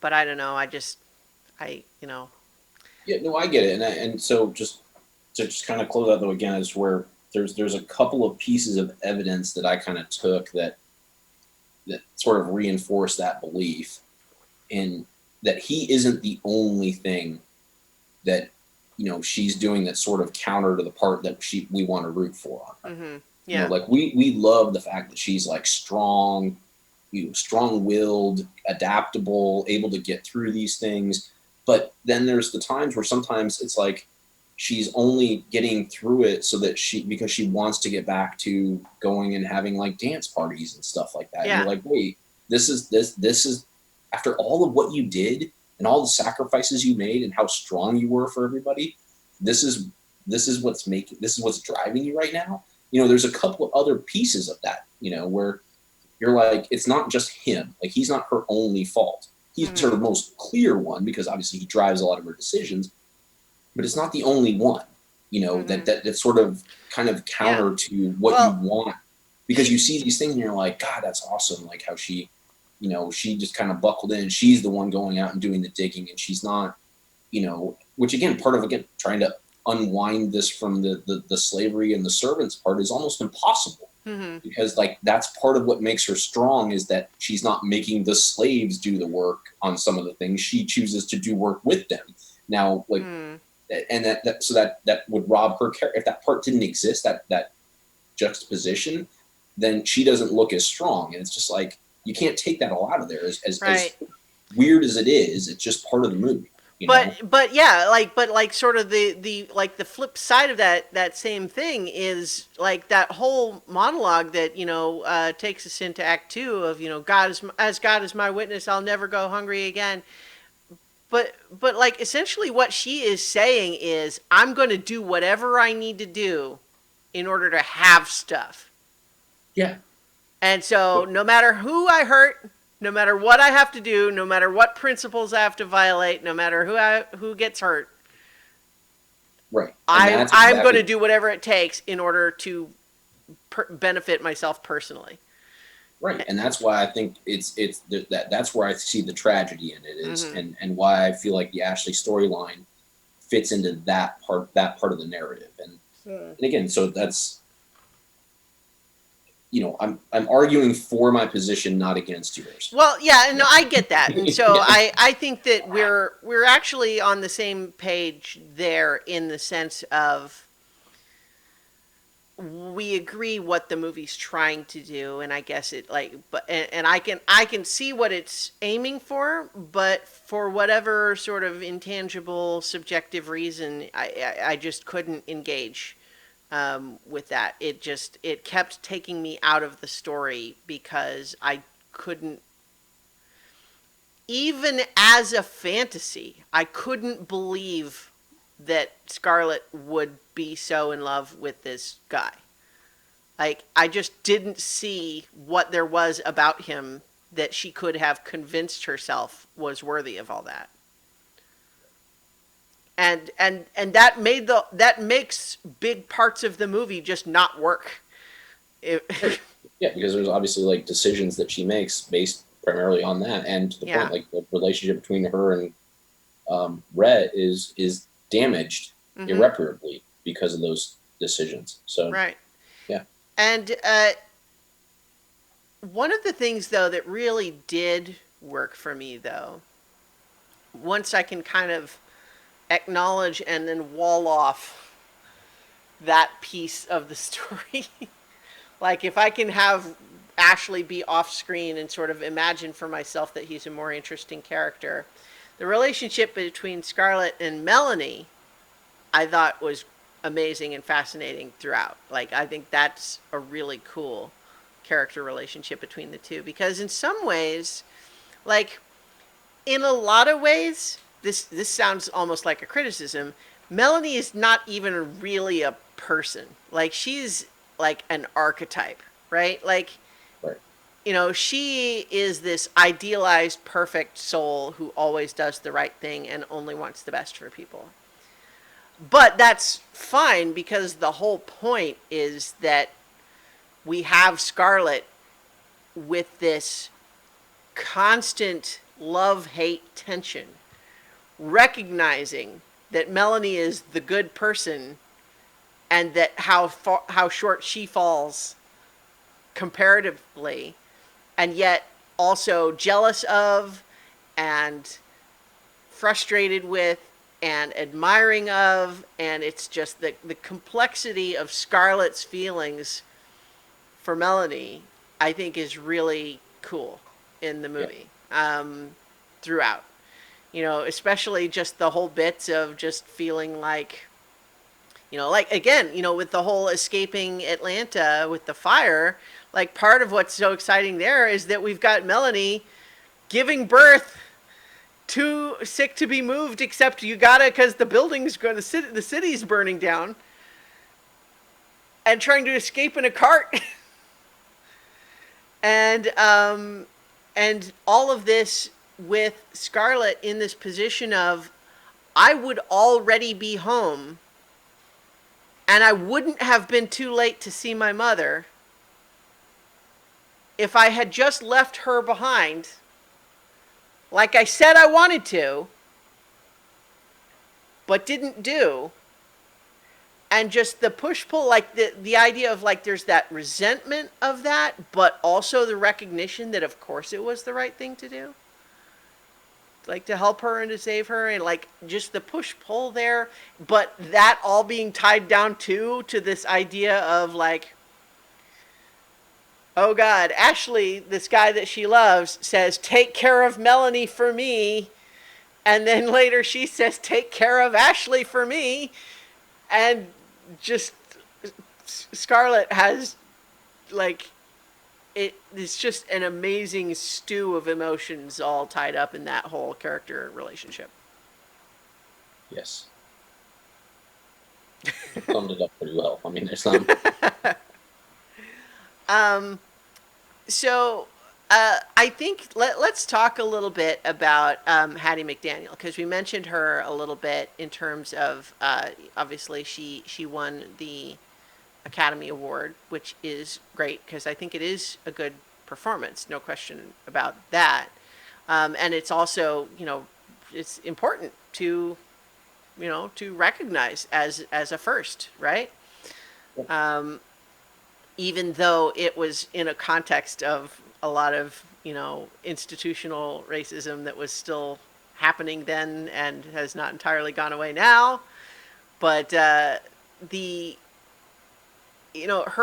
But I don't know. Yeah, no, I get it. And so just to kind of close out though, again, is where there's a couple of pieces of evidence that I kind of took that sort of reinforce that belief, in that he isn't the only thing that she's doing that's sort of counter to the part that we want to root for on her. Mm-hmm. Yeah. Like we love the fact that she's like strong, strong-willed, adaptable, able to get through these things. But then there's the times where sometimes it's like she's only getting through it because she wants to get back to going and having like dance parties and stuff like that. Yeah. And you're like, wait, this is after all of what you did and all the sacrifices you made and how strong you were for everybody, this is what's driving you right now. There's a couple of other pieces of that, where you're like, it's not just him. Like, he's not her only fault. He's her most clear one, because obviously he drives a lot of her decisions, but it's not the only one, that's sort of kind of counter to what you want, because you see these things and you're like, God, that's awesome. Like how she she just kind of buckled in. She's the one going out and doing the digging, and she's not, which again, part of, again, trying to unwind this from the slavery and the servants part is almost impossible, because like that's part of what makes her strong, is that she's not making the slaves do the work on some of the things. She chooses to do work with them. Now, like, and that would rob her character. If that part didn't exist, that juxtaposition, then she doesn't look as strong. And it's just like, you can't take that all out of there. As weird as it is, it's just part of the movie. But yeah, like sort of the like the flip side of that same thing is like that whole monologue that takes us into Act 2 of God is my witness, I'll never go hungry again. But like essentially what she is saying is, I'm going to do whatever I need to do in order to have stuff. Yeah. And so no matter who I hurt, no matter what I have to do, no matter what principles I have to violate, no matter who gets hurt, right, I'm going to do whatever it takes in order to benefit myself personally. Right, and that's why I think that's where I see the tragedy in it is, and why I feel like the Ashley storyline fits into that part of the narrative, and again, so that's. I'm arguing for my position, not against yours. Well, yeah, no, I get that, and so I think that we're actually on the same page there in the sense of we agree what the movie's trying to do, and I guess it and I can see what it's aiming for, but for whatever sort of intangible, subjective reason, I just couldn't engage. With that, it kept taking me out of the story because I couldn't, even as a fantasy, I couldn't believe that Scarlett would be so in love with this guy. Like, I just didn't see what there was about him that she could have convinced herself was worthy of all that. And that makes big parts of the movie just not work. Yeah, because there's obviously like decisions that she makes based primarily on that, and to the point, like the relationship between her and Rhett is damaged irreparably because of those decisions. So right, yeah. And one of the things though that really did work for me though, once I can kind of acknowledge and then wall off that piece of the story. Like if I can have Ashley be off screen and sort of imagine for myself that he's a more interesting character, the relationship between Scarlett and Melanie I thought was amazing and fascinating throughout. Like I think that's a really cool character relationship between the two, because in some ways, like in a lot of ways, this sounds almost like a criticism, Melanie is not even really a person. Like she's like an archetype, right? Like, right. She is this idealized, perfect soul who always does the right thing and only wants the best for people. But that's fine because the whole point is that we have Scarlett with this constant love-hate tension, recognizing that Melanie is the good person and that how short she falls comparatively, and yet also jealous of and frustrated with and admiring of, and it's just the complexity of Scarlett's feelings for Melanie, I think is really cool in the movie. Throughout. Especially just the whole bits of just feeling like, like again, with the whole escaping Atlanta with the fire, like part of what's so exciting there is that we've got Melanie giving birth, too sick to be moved, except you gotta, because the building's going to the city's burning down, and trying to escape in a cart. And all of this with Scarlett in this position of, I would already be home and I wouldn't have been too late to see my mother, if I had just left her behind, like I said I wanted to, but didn't do, and just the push pull, like the idea of like there's that resentment of that, but also the recognition that of course it was the right thing to do, like to help her and to save her, and like just the push pull there, but that all being tied down to this idea of like, oh God, Ashley, this guy that she loves, says, take care of Melanie for me. And then later she says, take care of Ashley for me. And just Scarlett has like, it's just an amazing stew of emotions all tied up in that whole character relationship. Yes. Summed it up pretty well. I mean, there's not. So I think let's talk a little bit about Hattie McDaniel, because we mentioned her a little bit in terms of obviously she won the Academy Award, which is great because I think it is a good performance, no question about that. And it's also, it's important to, to recognize as a first, right? Even though it was in a context of a lot of, institutional racism that was still happening then and has not entirely gone away now. But her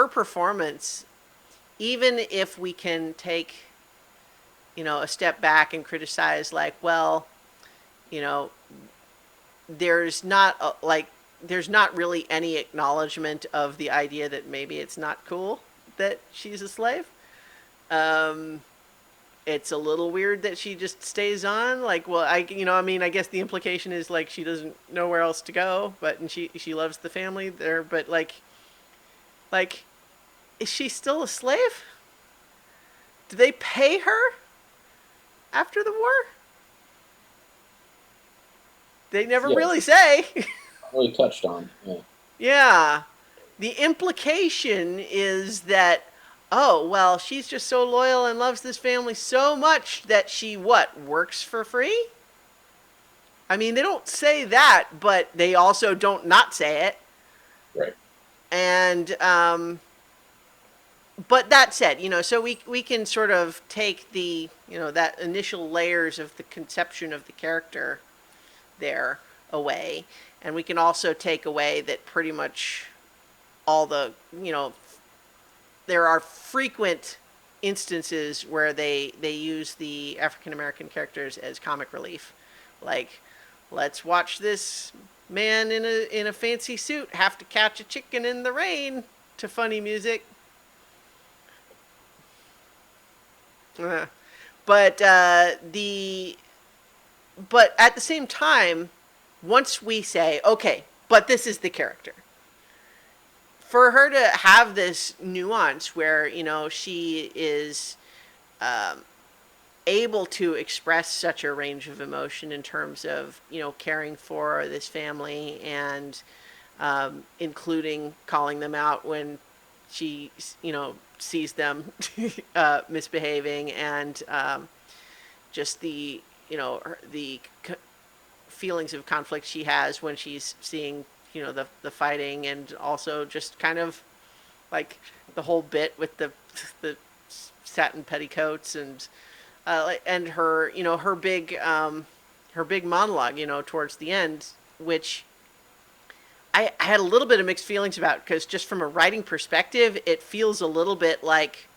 performance, even if we can take, a step back and criticize, like, well, there's not there's not really any acknowledgement of the idea that maybe it's not cool that she's a slave. It's a little weird that she just stays on. Like, well, I guess the implication is like she doesn't know where else to go, and she loves the family there. But like, is she still a slave? Do they pay her after the war? They never really say. Really touched on. Yeah. Yeah. The implication is that, oh, well, she's just so loyal and loves this family so much that she, works for free? I mean, they don't say that, but they also don't not say it. Right. And, but that said, so we can sort of take the, that initial layers of the conception of the character there away. And we can also take away that pretty much all the, there are frequent instances where they use the African American characters as comic relief. Like, let's watch this man in a fancy suit have to catch a chicken in the rain to funny music. But at the same time, once we say, okay, but this is the character, for her to have this nuance where, she is able to express such a range of emotion in terms of, caring for this family and including calling them out when she, sees them misbehaving, and just the, the feelings of conflict she has when she's seeing, the fighting, and also just kind of like the whole bit with the satin petticoats and her, her big monologue, towards the end, which I had a little bit of mixed feelings about, because just from a writing perspective, it feels a little bit like,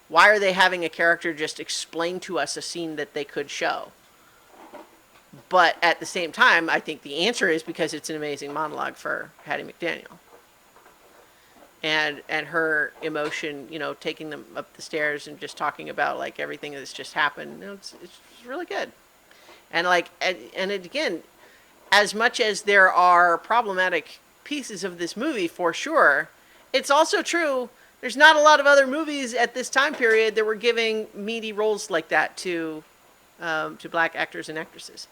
why are they having a character just explain to us a scene that they could show? But at the same time, I think the answer is because it's an amazing monologue for Hattie McDaniel. And her emotion, taking them up the stairs and just talking about like everything that's just happened, it's really good. And like, and it, again, as much as there are problematic pieces of this movie, for sure, it's also true there's not a lot of other movies at this time period that were giving meaty roles like that to black actors and actresses.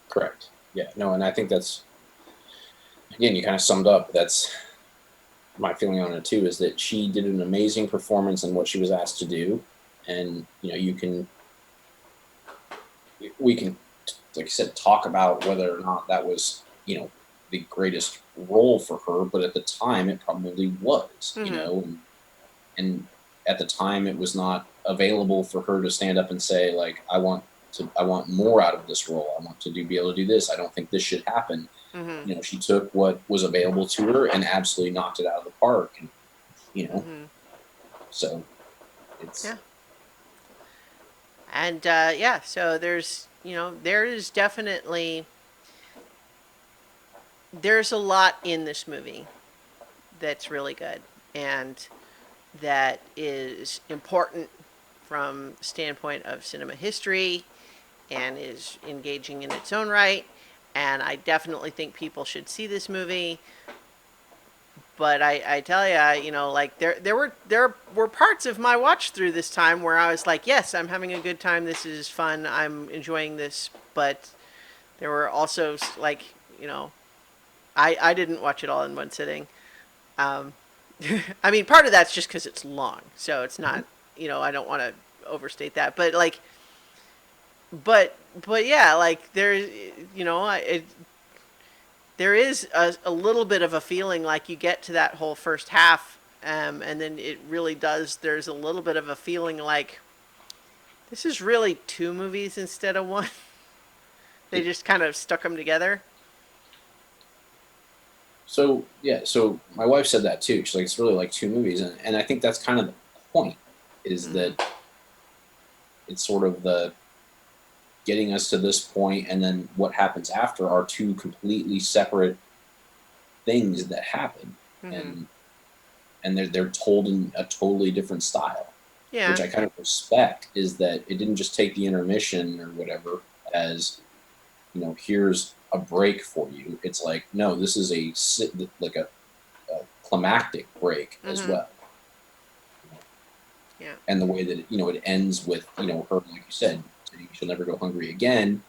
Correct. Yeah. No, and I think that's, again, you kind of summed up. That's my feeling on it too is that she did an amazing performance in what she was asked to do, and you can we can, like I said, talk about whether or not that was the greatest role for her, but at the time it probably was, Mm-hmm. and at the time it was not available for her to stand up and say like I want more out of this role. I want to be able to do this. I don't think this should happen. Mm-hmm. She took what was available to her and absolutely knocked it out of the park. And you know, Mm-hmm. so it's Yeah. And yeah, so there is definitely there's a lot in this movie that's really good and that is important from the standpoint of cinema history and is engaging in its own right. And I definitely think people should see this movie. But I tell you, like there were parts of my watch through this time where I was like, yes, I'm having a good time. This is fun. I'm enjoying this. But there were also like, I didn't watch it all in one sitting. Um, I mean, part of that's just because it's long, so it's not. I don't want to overstate that, but like, but yeah, like there is a little bit of a feeling like you get to that whole first half, and then it really does. There's a little bit of a feeling like this is really two movies instead of one. They it, just kind of stuck them together. so yeah. So my wife said that too. She's like, it's really like two movies, and I think that's kind of the point is Mm-hmm. that it's sort of the getting us to this point, and then what happens after are two completely separate things that happen, Mm-hmm. and they're told in a totally different style, which Yeah. I kind of respect. Is that it didn't just take the intermission or whatever as here's a break for you. It's like no, this is like a climactic break as Mm-hmm. well, Yeah. and the way that it ends with her, like you said, saying she'll never go hungry again. And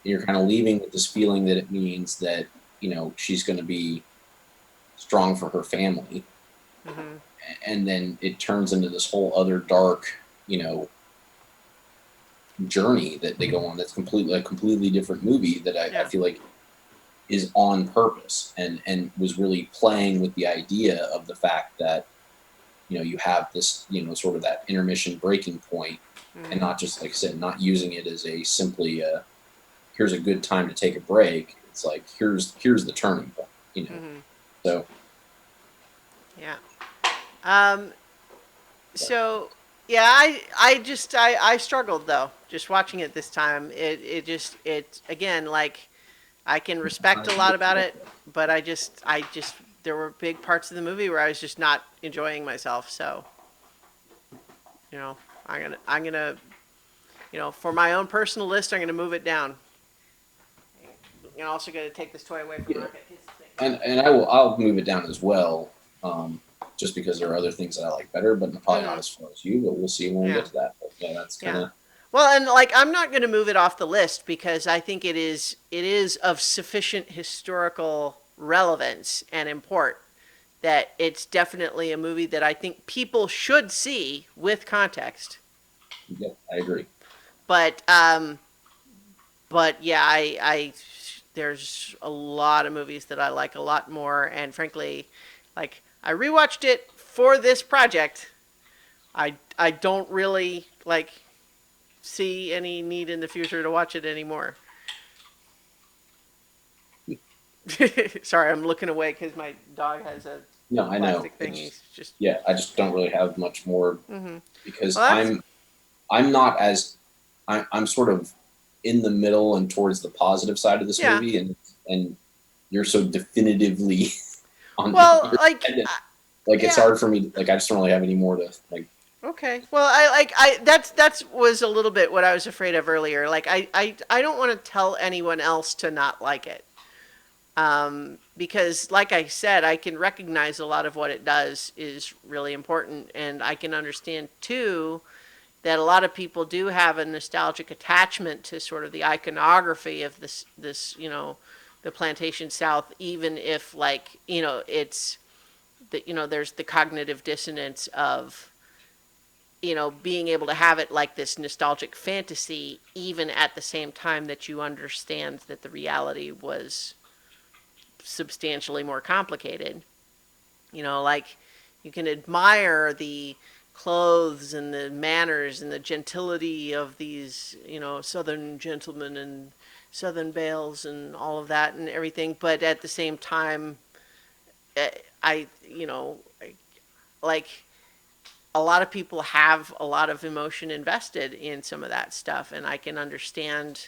you're kind of leaving with this feeling that it means that she's going to be strong for her family, Mm-hmm. and then it turns into this whole other dark journey that they go on that's completely a completely different movie that I Yeah. feel like is on purpose and was really playing with the idea of the fact that you have this sort of that intermission breaking point, and Mm-hmm. not just like I said, not using it as a simply here's a good time to take a break. It's like here's the turning point. Mm-hmm. So Yeah. Um, so yeah, I struggled though just watching it this time. It again like I can respect a lot about it, but I just there were big parts of the movie where I was just not enjoying myself. So you know I'm gonna for my own personal list I'm gonna move it down. I'm also gonna take this toy away from yeah, Rocket. His thing. and I'll move it down as well, just because there are other things that I like better, but probably not Mm-hmm. as far as you. But we'll see when we get Yeah. to that. But yeah, that's kind Yeah. of Well, and like I'm not going to move it off the list because I think it is of sufficient historical relevance and import that it's definitely a movie that I think people should see with context. yeah, I agree. But yeah, I there's a lot of movies that I like a lot more, and frankly, like I rewatched it for this project. I don't really like see any need in the future to watch it anymore. Sorry, I'm looking away because my dog has a No, I know. plastic thing. He's just. Yeah, I just don't really have much more Mm-hmm. because Well, that's. I'm not as I'm sort of in the middle and towards the positive side of this Yeah. movie, and you're so definitively on the Well, other like, side that, like it's yeah. hard for me. Like I just don't really have any more to like. Okay. Well, that's was a little bit what I was afraid of earlier. Like, I don't want to tell anyone else to not like it. Because, like I said, I can recognize a lot of what it does is really important, and I can understand too that a lot of people do have a nostalgic attachment to sort of the iconography of this the plantation South, even if like it's that, there's the cognitive dissonance of, being able to have it like this nostalgic fantasy, even at the same time that you understand that the reality was substantially more complicated. Like you can admire the clothes and the manners and the gentility of these, Southern gentlemen and Southern belles and all of that and everything. But at the same time, I, like a lot of people have a lot of emotion invested in some of that stuff, and I can understand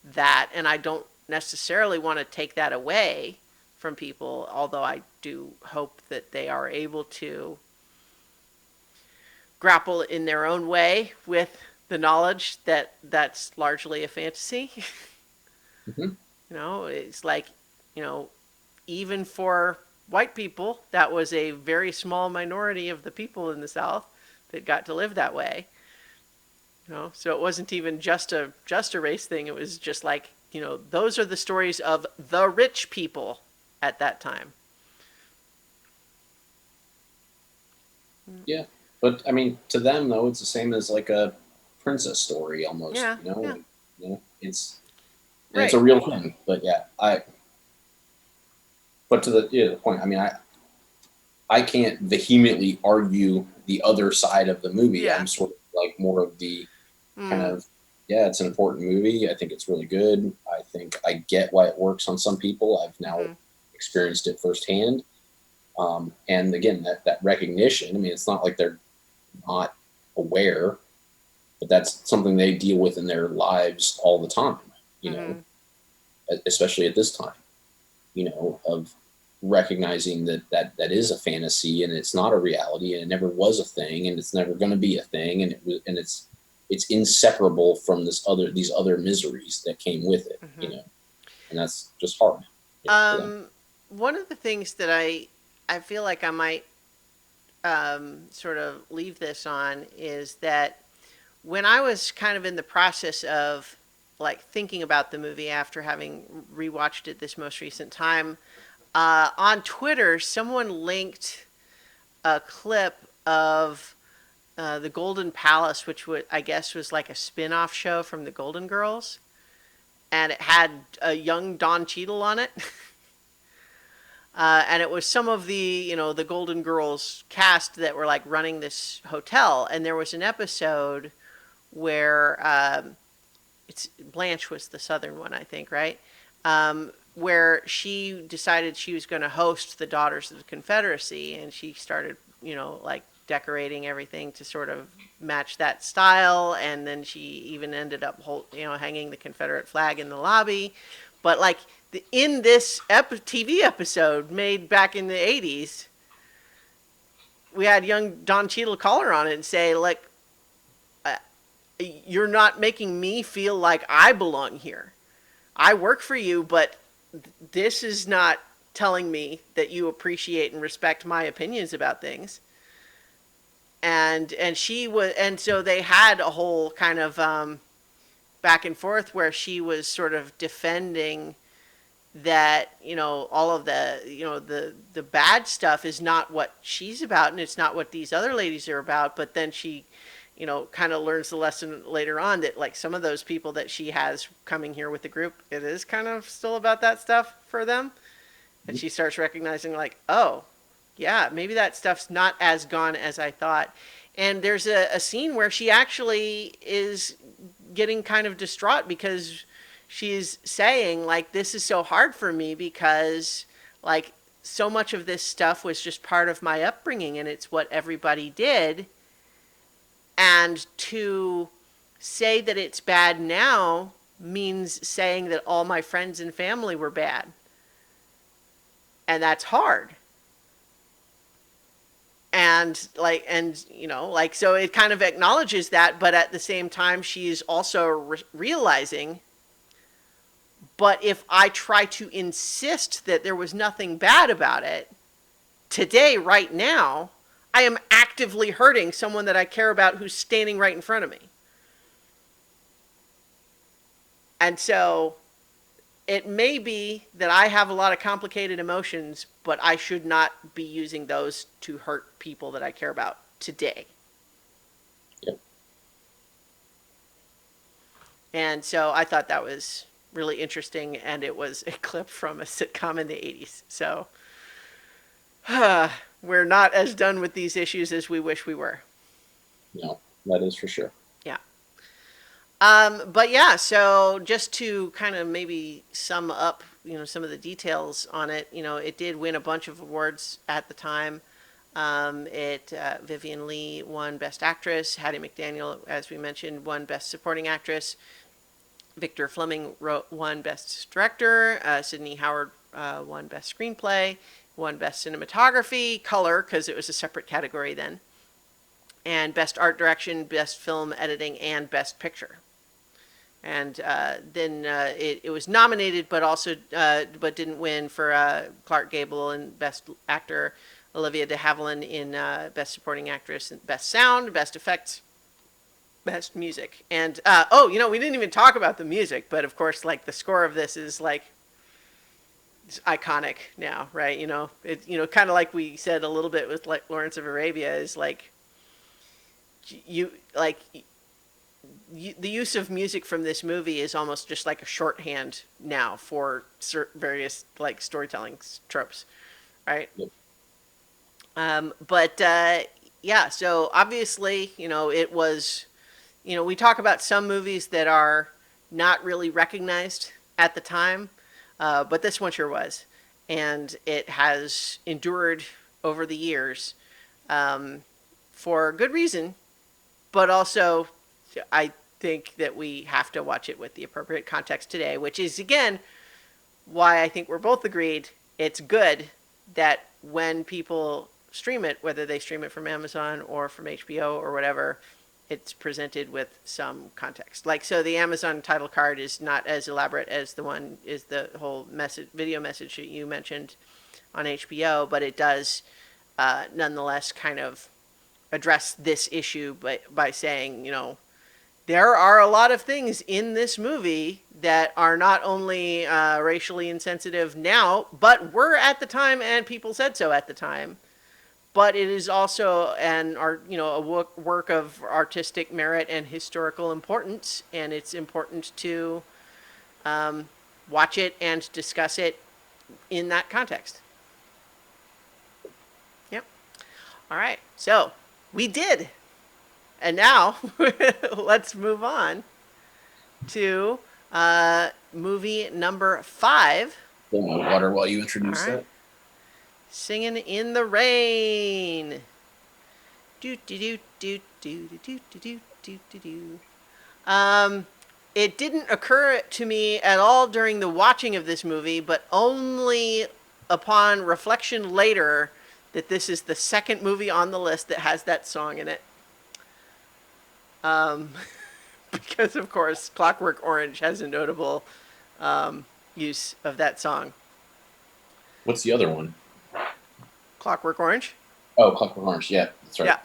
that, and I don't necessarily want to take that away from people, although I do hope that they are able to grapple in their own way with the knowledge that that's largely a fantasy. Mm-hmm. It's like, even for white people, that was a very small minority of the people in the South that got to live that way. So it wasn't even just a race thing. It was just like, those are the stories of the rich people at that time. Yeah, but I mean, to them though, it's the same as like a princess story almost. Yeah, yeah. It's Right. it's a real thing. But yeah, but to the point, I mean, I can't vehemently argue the other side of the movie. Yeah. I'm sort of like more of the kind Mm. of, yeah, it's an important movie. I think it's really good. I think I get why it works on some people. I've now Mm-hmm. experienced it firsthand. And again, that recognition, I mean, it's not like they're not aware, but that's something they deal with in their lives all the time, Mm-hmm. especially at this time, of recognizing that is a fantasy and it's not a reality and it never was a thing and it's never going to be a thing. And it's inseparable from these other miseries that came with it, Mm-hmm. and that's just hard. For them. One of the things that I feel like I might sort of leave this on is that when I was kind of in the process of like thinking about the movie after having rewatched it this most recent time, on Twitter, someone linked a clip of the Golden Palace, which I guess was like a spin-off show from the Golden Girls, and it had a young Don Cheadle on it. And it was some of the Golden Girls cast that were like running this hotel. And there was an episode where it's Blanche was the Southern one, I think, right? Where she decided she was going to host the Daughters of the Confederacy, and she started, like decorating everything to sort of match that style. And then she even ended up, hanging the Confederate flag in the lobby. But like in this TV episode made back in the 80s, we had young Don Cheadle call her on it and say, like, you're not making me feel like I belong here. I work for you, but this is not telling me that you appreciate and respect my opinions about things. And she was, and so they had a whole kind of back and forth where she was sort of defending that all of the bad stuff is not what she's about, and it's not what these other ladies are about. But then she kind of learns the lesson later on that like some of those people that she has coming here with the group, it is kind of still about that stuff for them. And she starts recognizing like, oh yeah, maybe that stuff's not as gone as I thought. And there's a scene where she actually is getting kind of distraught because she's saying like, this is so hard for me because like so much of this stuff was just part of my upbringing and it's what everybody did. And to say that it's bad now means saying that all my friends and family were bad. And that's hard. And so it kind of acknowledges that, but at the same time, she's also realizing, but if I try to insist that there was nothing bad about it, today, right now, I am actively hurting someone that I care about who's standing right in front of me. And so it may be that I have a lot of complicated emotions, but I should not be using those to hurt people that I care about today. Yep. And so I thought that was really interesting, and it was a clip from a sitcom in the 80s. So we're not as done with these issues as we wish we were. No, that is for sure. Yeah. But yeah, so just to kind of maybe sum up, some of the details on it, it did win a bunch of awards at the time. Vivian Leigh won Best Actress. Hattie McDaniel, as we mentioned, won Best Supporting Actress. Victor Fleming won Best Director. Sidney Howard won Best Screenplay. Won Best Cinematography, Color, because it was a separate category then. And Best Art Direction, Best Film Editing, and Best Picture. And then it was nominated, but didn't win for Clark Gable in Best Actor, Olivia de Havilland in Best Supporting Actress, Best Sound, Best Effects, Best Music. And we didn't even talk about the music, but of course, like the score of this is like it's iconic now, right? It kind of like we said a little bit with like Lawrence of Arabia is like the use of music from this movie is almost just like a shorthand now for various like storytelling tropes, right? Yep. Yeah, so obviously, it was, we talk about some movies that are not really recognized at the time, but this one sure was, and it has endured over the years for good reason, but also I think that we have to watch it with the appropriate context today, which is, again, why I think we're both agreed it's good that when people stream it, whether they stream it from Amazon or from HBO or whatever, it's presented with some context. Like, so the Amazon title card is not as elaborate as the whole video message that you mentioned on HBO, but it does nonetheless kind of address this issue by saying, there are a lot of things in this movie that are not only racially insensitive now, but were at the time, and people said so at the time. But it is also a work of artistic merit and historical importance, and it's important to watch it and discuss it in that context. Yep. All right. So we did. And now, let's move on to movie number 5. Pull my water while you introduce that. Singing in the Rain. Do do do do do do do do do do. It didn't occur to me at all during the watching of this movie, but only upon reflection later that this is the second movie on the list that has that song in it. Because of course Clockwork Orange has a notable use of that song. What's the other one? Clockwork Orange. Oh, Clockwork Orange. Yeah, that's right.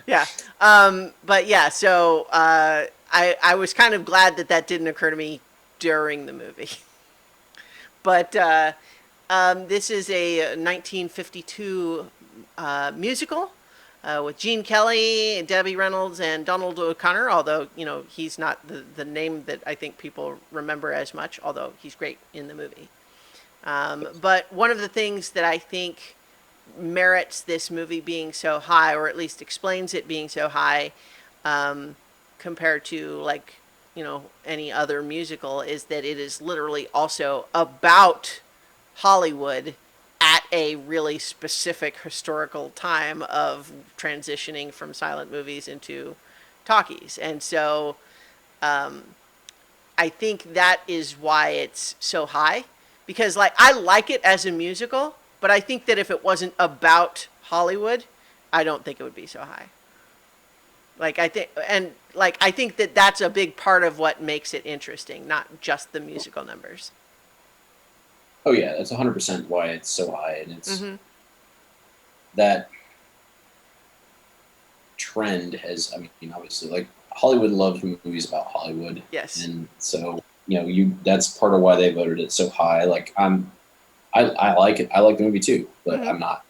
Yeah. But yeah, so I was kind of glad that didn't occur to me during the movie. But this is a 1952 musical. With Gene Kelly, Debbie Reynolds, and Donald O'Connor, although, he's not the name that I think people remember as much, although he's great in the movie. But one of the things that I think merits this movie being so high, or at least explains it being so high, compared to, any other musical, is that it is literally also about Hollywood at a really specific historical time of transitioning from silent movies into talkies. And so I think that is why it's so high. Because, I like it as a musical, but I think that if it wasn't about Hollywood, I don't think it would be so high. I think that that's a big part of what makes it interesting, not just the musical numbers. Oh yeah, that's 100% why it's so high, and it's that trend has. I mean, obviously, Hollywood loves movies about Hollywood. Yes. And so, that's part of why they voted it so high. Like I like it. I like the movie too, but Mm-hmm.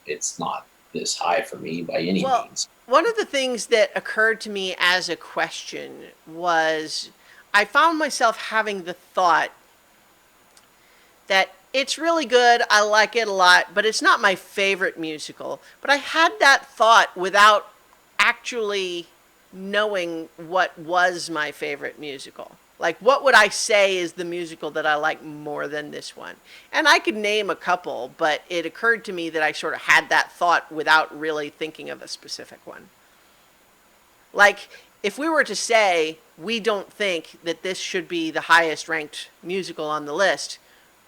it's not this high for me by any Well, means. one of the things that occurred to me as a question was I found myself having the thought that it's really good, I like it a lot, but it's not my favorite musical. But I had that thought without actually knowing what was my favorite musical. Like, what would I say is the musical that I like more than this one? And I could name a couple, but it occurred to me that I sort of had that thought without really thinking of a specific one. Like, if we were to say, we don't think that this should be the highest ranked musical on the list,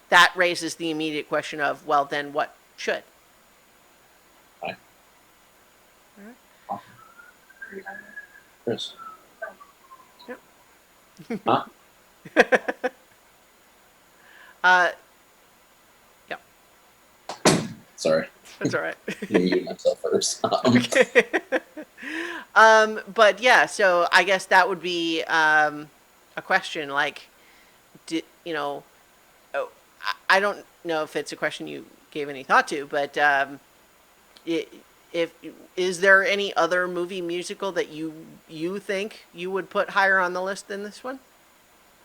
that raises the immediate question of, well, then what should? Right. Chris. Yep. Huh? Yep. Sorry. That's all right. I muted myself first. Okay. But yeah, so I guess that would be a question like, oh, I don't know if it's a question you gave any thought to, but if is there any other movie musical that you think you would put higher on the list than this one?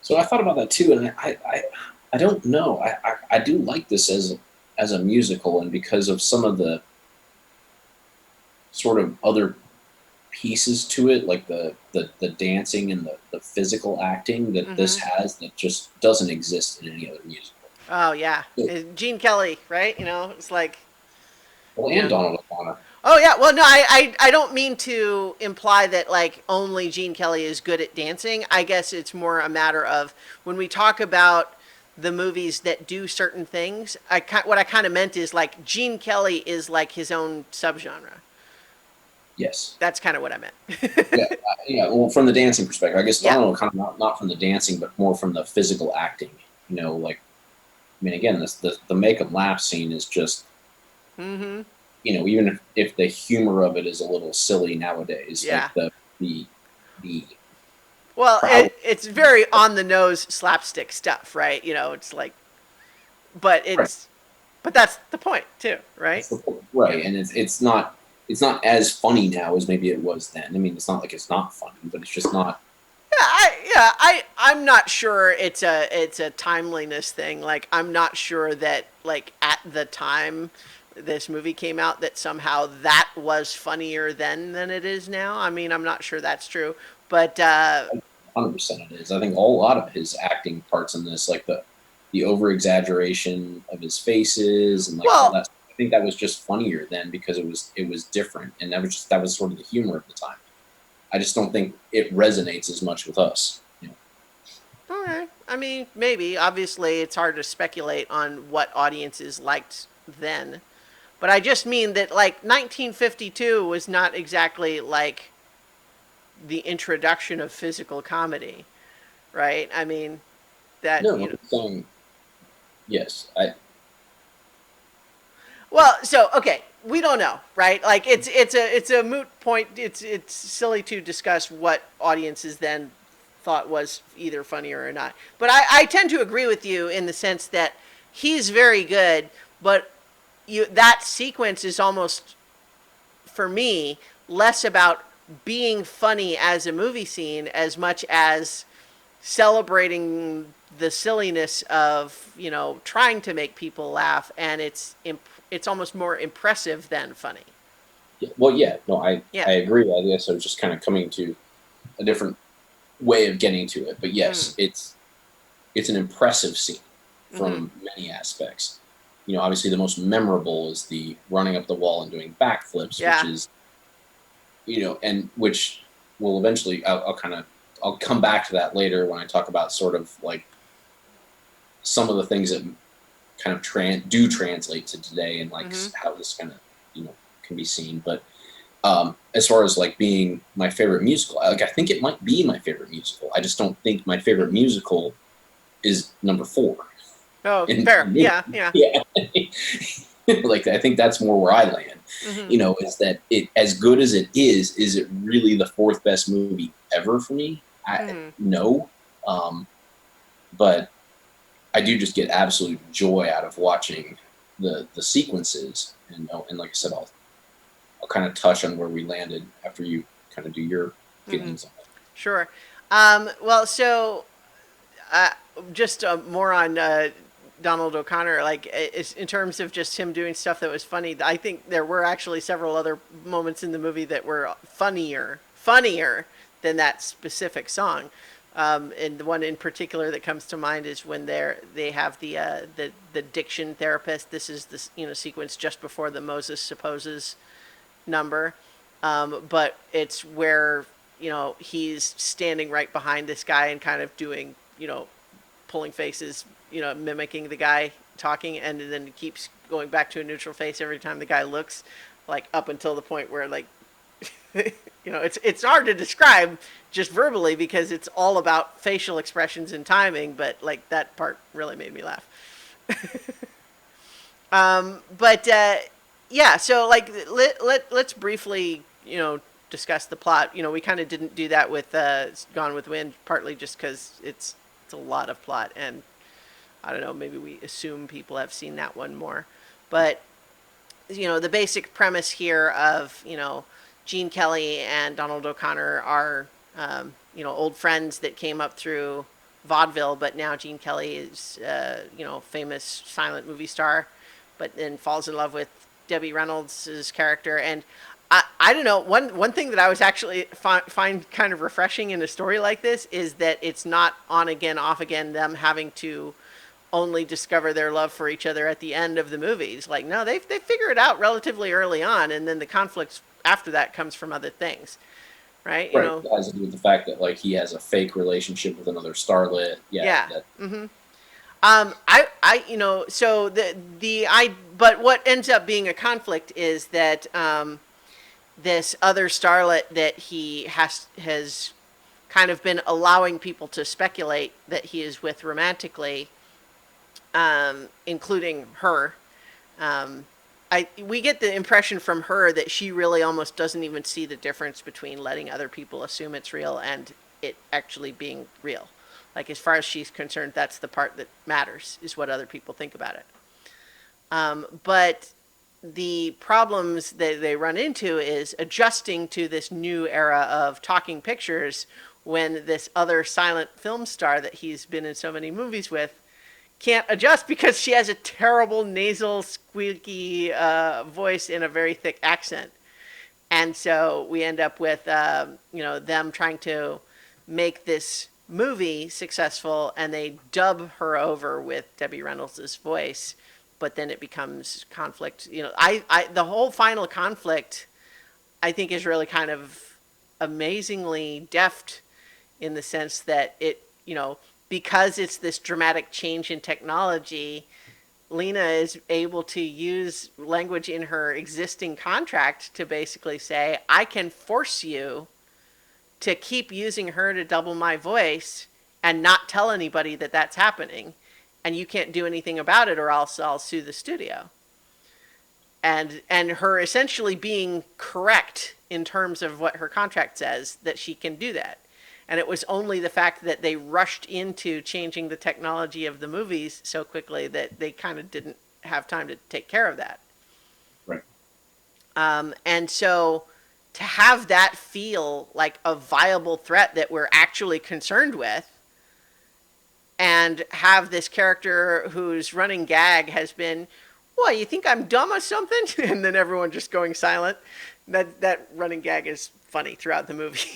So I thought about that too, and I don't know. I do like this as a musical, and because of some of the sort of other pieces to it, like the dancing and the physical acting that this has, that just doesn't exist in any other musical. Oh yeah, Yeah. Gene Kelly, right? It's like, Well, you and know. Donald O'Connor. Oh yeah, well no, I don't mean to imply that like only Gene Kelly is good at dancing. I guess it's more a matter of when we talk about the movies that do certain things. What I kind of meant is like Gene Kelly is like his own subgenre. Yes. That's kind of what I meant. Yeah. Yeah. Well, from the dancing perspective, I guess Yeah. Donald O'Connor not from the dancing, but more from the physical acting. Like, I mean, again, the make 'em laugh scene is just, Mm-hmm. even if the humor of it is a little silly nowadays, Yeah. like the Well, crowd. it's very on the nose slapstick stuff, right? It's like, but Right. but that's the point too, right? Right, and it's not as funny now as maybe it was then. I mean, it's not like it's not funny, but it's just not. I'm not sure it's a timeliness thing. Like I'm not sure that like at the time this movie came out that somehow that was funnier then than it is now. I mean, I'm not sure that's true, but 100% it is. I think a lot of his acting parts in this, like the over exaggeration of his faces and like all well, that. I think that was just funnier then because it was different, and that was sort of the humor of the time. I just don't think it resonates as much with us. okay. I mean, maybe. Obviously, it's hard to speculate on what audiences liked then. But I just mean that, like, 1952 was not exactly like the introduction of physical comedy, right? I mean, that, No, I'm saying yes. well, so, okay, we don't know, right? Like, it's a moot point. It's silly to discuss what audiences then thought was either funnier or not. But I tend to agree with you in the sense that he's very good, but that sequence is almost, for me, less about being funny as a movie scene as much as celebrating the silliness of trying to make people laugh, and it's almost more impressive than funny. Well, yeah, no, I Yeah. I agree. I guess I was just kind of coming to a different way of getting to it, but yes, it's an impressive scene from many aspects. Obviously the most memorable is the running up the wall and doing backflips, Yeah. which is, and which will eventually, I'll come back to that later when I talk about sort of like some of the things that kind of do translate to today and like how this kind of, can be seen. But as far as like being my favorite musical, I think it might be my favorite musical. I just don't think my favorite musical is number 4. Oh, fair. Yeah, yeah. Yeah. Like, I think that's more where I land. Mm-hmm. Is that it, as good as it is it really the fourth best movie ever for me? Mm-hmm. No. Um, but I do just get absolute joy out of watching the sequences, and like I said, I'll kind of touch on where we landed after you kind of do your Mm-hmm. feelings on it. Sure. Well, so uh, just more on Donald O'Connor, like in terms of just him doing stuff that was funny. I think there were actually several other moments in the movie that were funnier than that specific song. And the one in particular that comes to mind is when they have the diction therapist. This is the sequence just before the Moses supposes number, but it's where he's standing right behind this guy and kind of doing pulling faces, mimicking the guy talking, and then it keeps going back to a neutral face every time the guy looks, like up until the point where like it's hard to describe just verbally because it's all about facial expressions and timing, but like that part really made me laugh. But yeah, so like let's briefly discuss the plot. We kind of didn't do that with Gone with Wind, partly just because it's a lot of plot, and I don't know, maybe we assume people have seen that one more. But the basic premise here of Gene Kelly and Donald O'Connor are old friends that came up through vaudeville, but now Gene Kelly is famous silent movie star, but then falls in love with Debbie Reynolds' character. And I don't know, one thing that I was actually find kind of refreshing in a story like this is that it's not on again, off again, them having to only discover their love for each other at the end of the movies. Like, no, they figure it out relatively early on, and then the conflicts after that comes from other things, right? Right. It has to do with the fact that like he has a fake relationship with another starlet. Yeah. Yeah. That, Mm-hmm. So but what ends up being a conflict is that this other starlet that he has kind of been allowing people to speculate that he is with romantically, including her. We get the impression from her that she really almost doesn't even see the difference between letting other people assume it's real and it actually being real. Like, as far as she's concerned, that's the part that matters, is what other people think about it. But the problems that they run into is adjusting to this new era of talking pictures when this other silent film star that he's been in so many movies with can't adjust because she has a terrible nasal, squeaky voice in a very thick accent. And so we end up with, them trying to make this movie successful, and they dub her over with Debbie Reynolds' voice, but then it becomes conflict. The whole final conflict, I think, is really kind of amazingly deft in the sense that because it's this dramatic change in technology, Lena is able to use language in her existing contract to basically say, I can force you to keep using her to double my voice and not tell anybody that that's happening. And you can't do anything about it or else I'll sue the studio. And her essentially being correct in terms of what her contract says, that she can do that. And it was only the fact that they rushed into changing the technology of the movies so quickly that they kind of didn't have time to take care of that. right. And so to have that feel like a viable threat that we're actually concerned with, and have this character whose running gag has been, what, you think I'm dumb or something? And then everyone just going silent. That running gag is funny throughout the movie.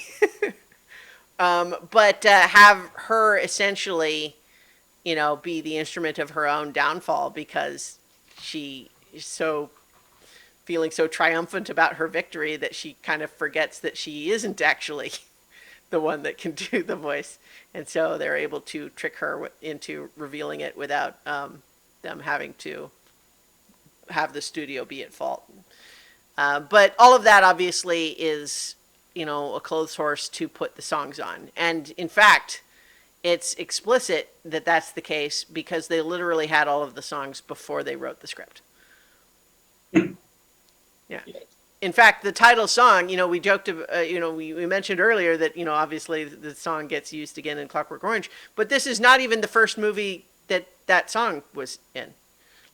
But have her essentially, be the instrument of her own downfall because she is feeling so triumphant about her victory that she kind of forgets that she isn't actually the one that can do the voice. And so they're able to trick her into revealing it without them having to have the studio be at fault. But all of that obviously is, a clothes horse to put the songs on. And in fact, it's explicit that that's the case because they literally had all of the songs before they wrote the script. Yeah. Yeah. In fact, the title song, we joked, we mentioned earlier that, obviously the song gets used again in Clockwork Orange, but this is not even the first movie that that song was in.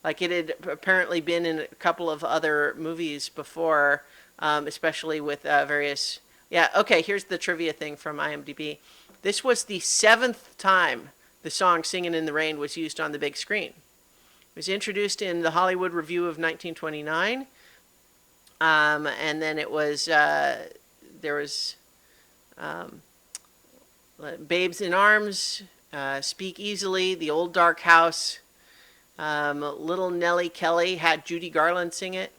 Like it had apparently been in a couple of other movies before, especially with various. Yeah, okay, here's the trivia thing from IMDb. This was the seventh time the song Singin' in the Rain was used on the big screen. It was introduced in the Hollywood Review of 1929. And then it was, there was Babes in Arms, Speak Easily, The Old Dark House, Little Nellie Kelly had Judy Garland sing it.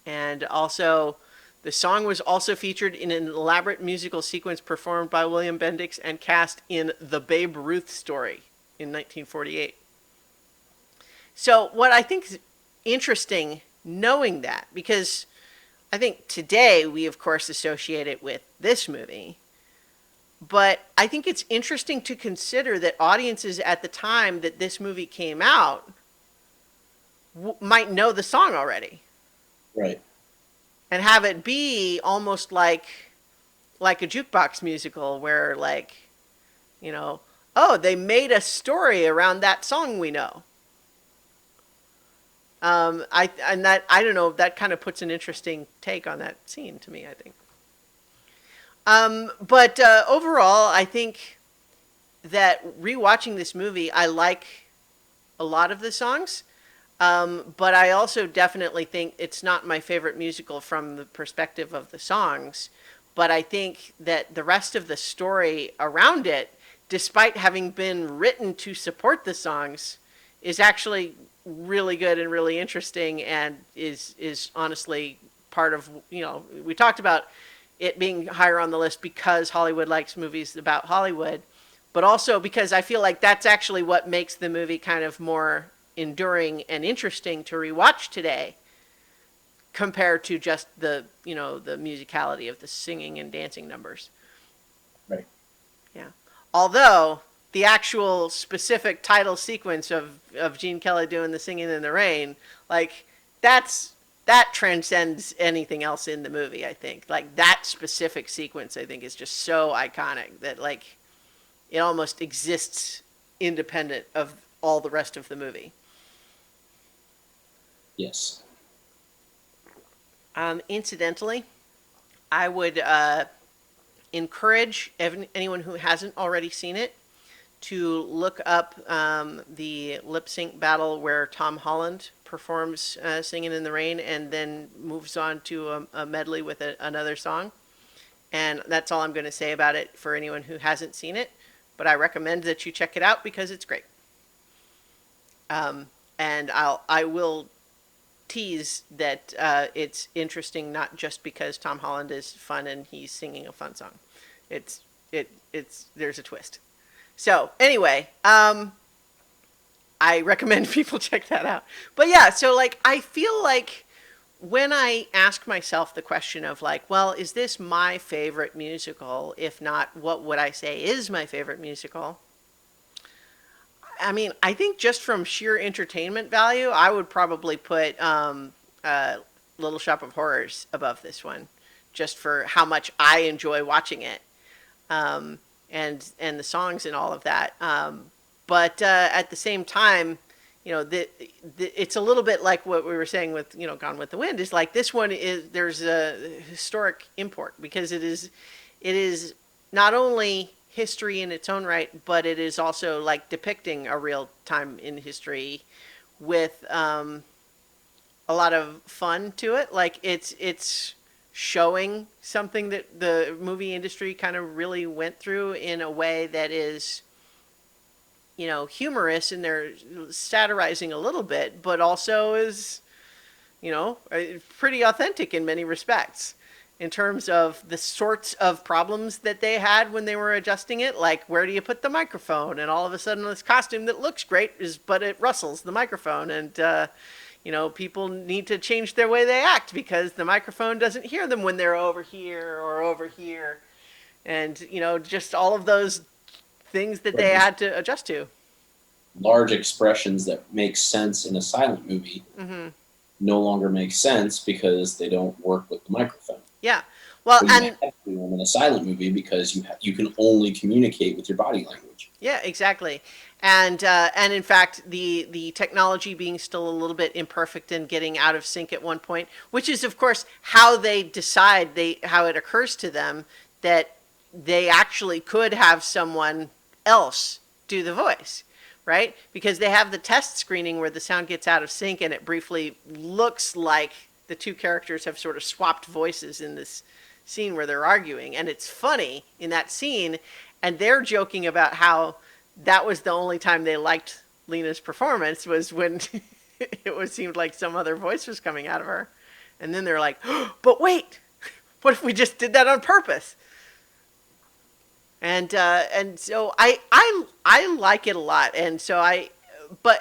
And also, the song was also featured in an elaborate musical sequence performed by William Bendix and cast in The Babe Ruth Story in 1948. So, what I think is interesting knowing that, because I think today we, of course, associate it with this movie. But I think it's interesting to consider that audiences at the time that this movie came out might know the song already. Right. And have it be almost like a jukebox musical where, like, oh, they made a story around that song we know. I don't know, that kind of puts an interesting take on that scene to me, I think. But overall, I think that rewatching this movie, I like a lot of the songs. But I also definitely think it's not my favorite musical from the perspective of the songs. But I think that the rest of the story around it, despite having been written to support the songs, is actually really good and really interesting, and is honestly part of, we talked about it being higher on the list because Hollywood likes movies about Hollywood, but also because I feel like that's actually what makes the movie kind of more enduring and interesting to rewatch today compared to just the musicality of the singing and dancing numbers. Right. Yeah. Although the actual specific title sequence of Gene Kelly doing the Singing in the Rain, like that transcends anything else in the movie, I think. Like that specific sequence, I think, is just so iconic that like it almost exists independent of all the rest of the movie. Yes. Incidentally, I would encourage anyone who hasn't already seen it to look up the lip sync battle where Tom Holland performs Singing in the Rain and then moves on to a medley with another song. And that's all I'm going to say about it for anyone who hasn't seen it. But I recommend that you check it out because it's great. And I will tease that it's interesting not just because Tom Holland is fun and he's singing a fun song. It's there's a twist. So anyway, I recommend people check that out. But yeah, so like I feel like when I ask myself the question of like, well, is this my favorite musical? If not, what would I say is my favorite musical? I mean, I think just from sheer entertainment value, I would probably put Little Shop of Horrors above this one, just for how much I enjoy watching it, and the songs and all of that. But at the same time, it's a little bit like what we were saying with Gone with the Wind. Is like this one there's a historic import because it is not only history in its own right, but it is also like depicting a real time in history with a lot of fun to it. Like it's showing something that the movie industry kind of really went through in a way that is humorous, and they're satirizing a little bit, but also is pretty authentic in many respects in terms of the sorts of problems that they had when they were adjusting it, like where do you put the microphone, and all of a sudden this costume that looks great but it rustles the microphone, and people need to change their way they act because the microphone doesn't hear them when they're over here or over here, and just all of those things that they had to adjust to. Large expressions that make sense in a silent movie. Mm-hmm. no longer make sense because they don't work with the microphone. Yeah. Well, But you and have to do them in a silent movie because you can only communicate with your body language. yeah, exactly. And in fact, the technology being still a little bit imperfect and getting out of sync at one point, which is of course how they decide how it occurs to them that they actually could have someone else do the voice, right? Because they have the test screening where the sound gets out of sync and it briefly looks like the two characters have sort of swapped voices in this scene where they're arguing, and it's funny in that scene, and they're joking about how that was the only time they liked Lena's performance was when seemed like some other voice was coming out of her, and then they're like, oh, but wait, what if we just did that on purpose? And so I like it a lot, and so but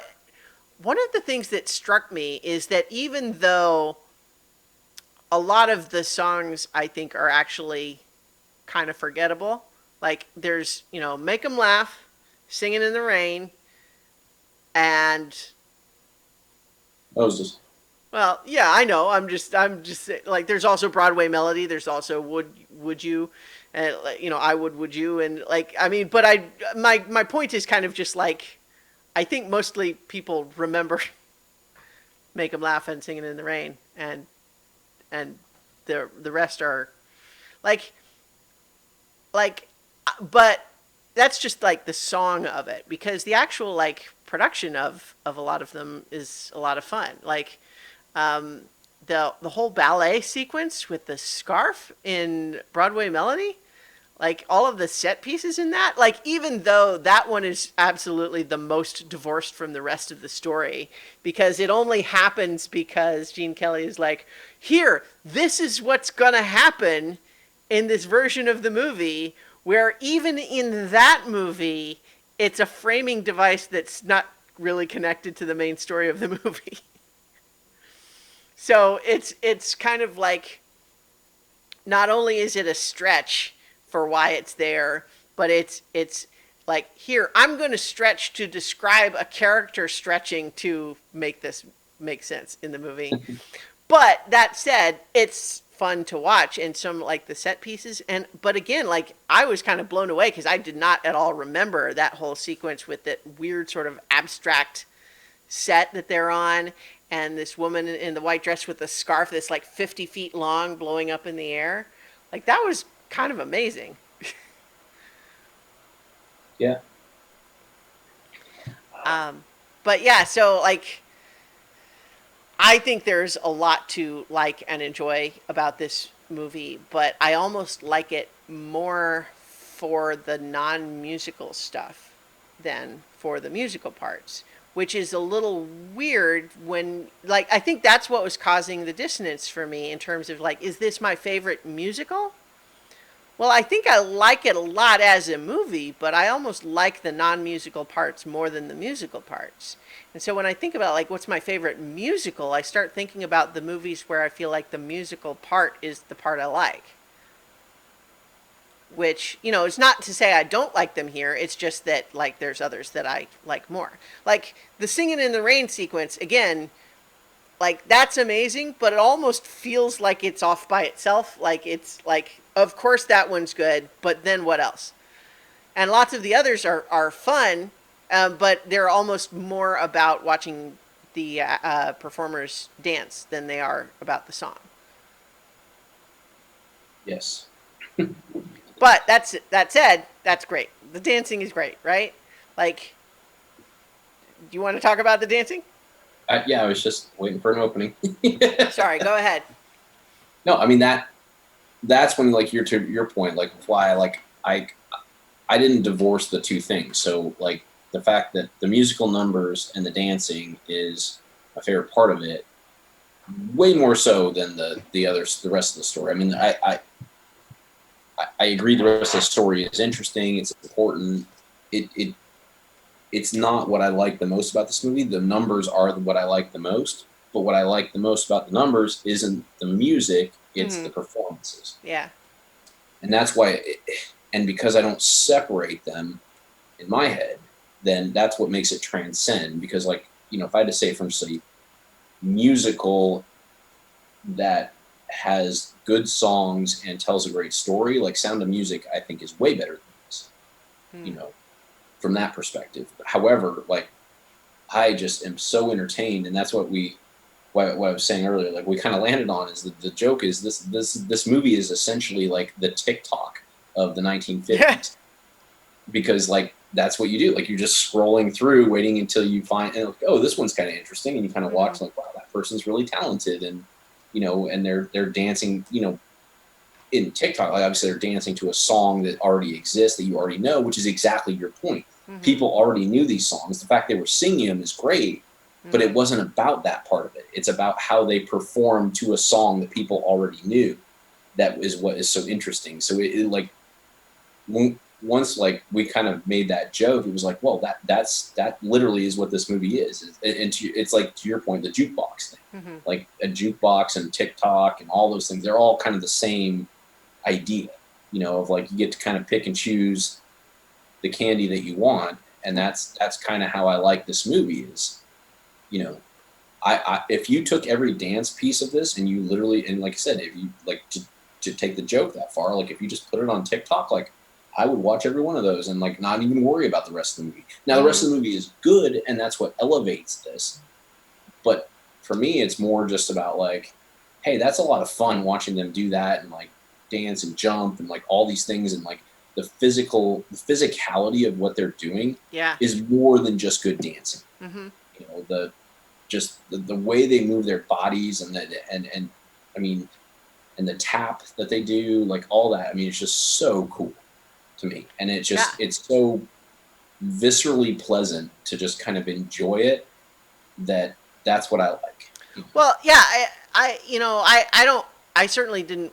one of the things that struck me is that even though a lot of the songs I think are actually kind of forgettable. Like there's, Make 'em Laugh, Singing in the Rain, and Moses. well, yeah, I know. I'm just like there's also Broadway Melody. There's also Would You, and I would you, and like I mean, but my point is kind of just like I think mostly people remember Make 'em Laugh and Singing in the Rain, and the rest are like like but that's just like the song of it, because the actual like production of a lot of them is a lot of fun. Like the whole ballet sequence with the scarf in Broadway Melody, like all of the set pieces in that, like even though that one is absolutely the most divorced from the rest of the story, because it only happens because Gene Kelly is like, here, this is what's gonna happen in this version of the movie, where even in that movie it's a framing device that's not really connected to the main story of the movie. So it's kind of like, not only is it a stretch for why it's there, but it's like, here, I'm going to stretch to describe a character stretching to make this make sense in the movie. But that said, it's fun to watch, and some like the set pieces, but again, like I was kind of blown away because I did not at all remember that whole sequence with that weird sort of abstract set that they're on, and this woman in the white dress with a scarf that's like 50 feet long blowing up in the air. Like that was kind of amazing. Yeah. But yeah, so like I think there's a lot to like and enjoy about this movie, but I almost like it more for the non-musical stuff than for the musical parts, which is a little weird when, like, I think that's what was causing the dissonance for me in terms of, like, is this my favorite musical? Well, I think I like it a lot as a movie, but I almost like the non-musical parts more than the musical parts. And so when I think about, like, what's my favorite musical, I start thinking about the movies where I feel like the musical part is the part I like. Which, it's not to say I don't like them here. It's just that, like, there's others that I like more. Like, the Singing in the Rain sequence, again, like, that's amazing, but it almost feels like it's off by itself. Like, it's like, of course that one's good, but then what else? And lots of the others are fun, but they're almost more about watching the performers dance than they are about the song. Yes. But that said, that's great. The dancing is great, right? Like, do you want to talk about the dancing? Yeah, I was just waiting for an opening. Sorry, go ahead. No, I mean that's when, like, to your point, like why I didn't divorce the two things. So like the fact that the musical numbers and the dancing is a favorite part of it, way more so than the rest of the story. I mean, I agree the rest of the story is interesting, it's important. It's not what I like the most about this movie. The numbers are what I like the most, but what I like the most about the numbers isn't the music, it's the performances. Yeah. And that's why, and because I don't separate them in my head, then that's what makes it transcend. Because, like, if I had to say from, say, musical that has good songs and tells a great story, like Sound of Music, I think is way better than this, you Hmm. know, from that perspective. However, like I just am so entertained, and that's what I was saying earlier. Like we kind of landed on is the joke is this movie is essentially like the TikTok of the Yeah. 1950s, because like that's what you do. Like you're just scrolling through, waiting until you find, and like, oh, this one's kind of interesting, and you kind of Hmm. watch like, wow, that person's really talented, and and they're dancing, in TikTok. Like obviously they're dancing to a song that already exists that you already know, which is exactly your point. Hmm. People already knew these songs. The fact they were singing them is great, but it Hmm. wasn't about that part of it. It's about how they performed to a song that people already knew. That is what is so interesting. So like once like we kind of made that joke, it was like, well, that literally is what this movie is. And it's like to your point, the jukebox thing, Hmm. like a jukebox and TikTok and all those things. They're all kind of the same idea, of like you get to kind of pick and choose the candy that you want, and that's kind of how I like this movie is, you know, I if you took every dance piece of this and you literally, and like I said, if you like to take the joke that far, like if you just put it on TikTok, like I would watch every one of those and like not even worry about the rest of the movie. Now the rest Hmm. of the movie is good, and that's what elevates this. But for me, it's more just about like, hey, that's a lot of fun watching them do that and like dance and jump and like all these things, and like the physicality of what they're doing Yeah. is more than just good dancing. Hmm. The just the way they move their bodies, and I mean, and the tap that they do, like all that. I mean, it's just so cool to me, and Yeah. it's so viscerally pleasant to just kind of enjoy it. That's what I like. Well, yeah, I don't, I certainly didn't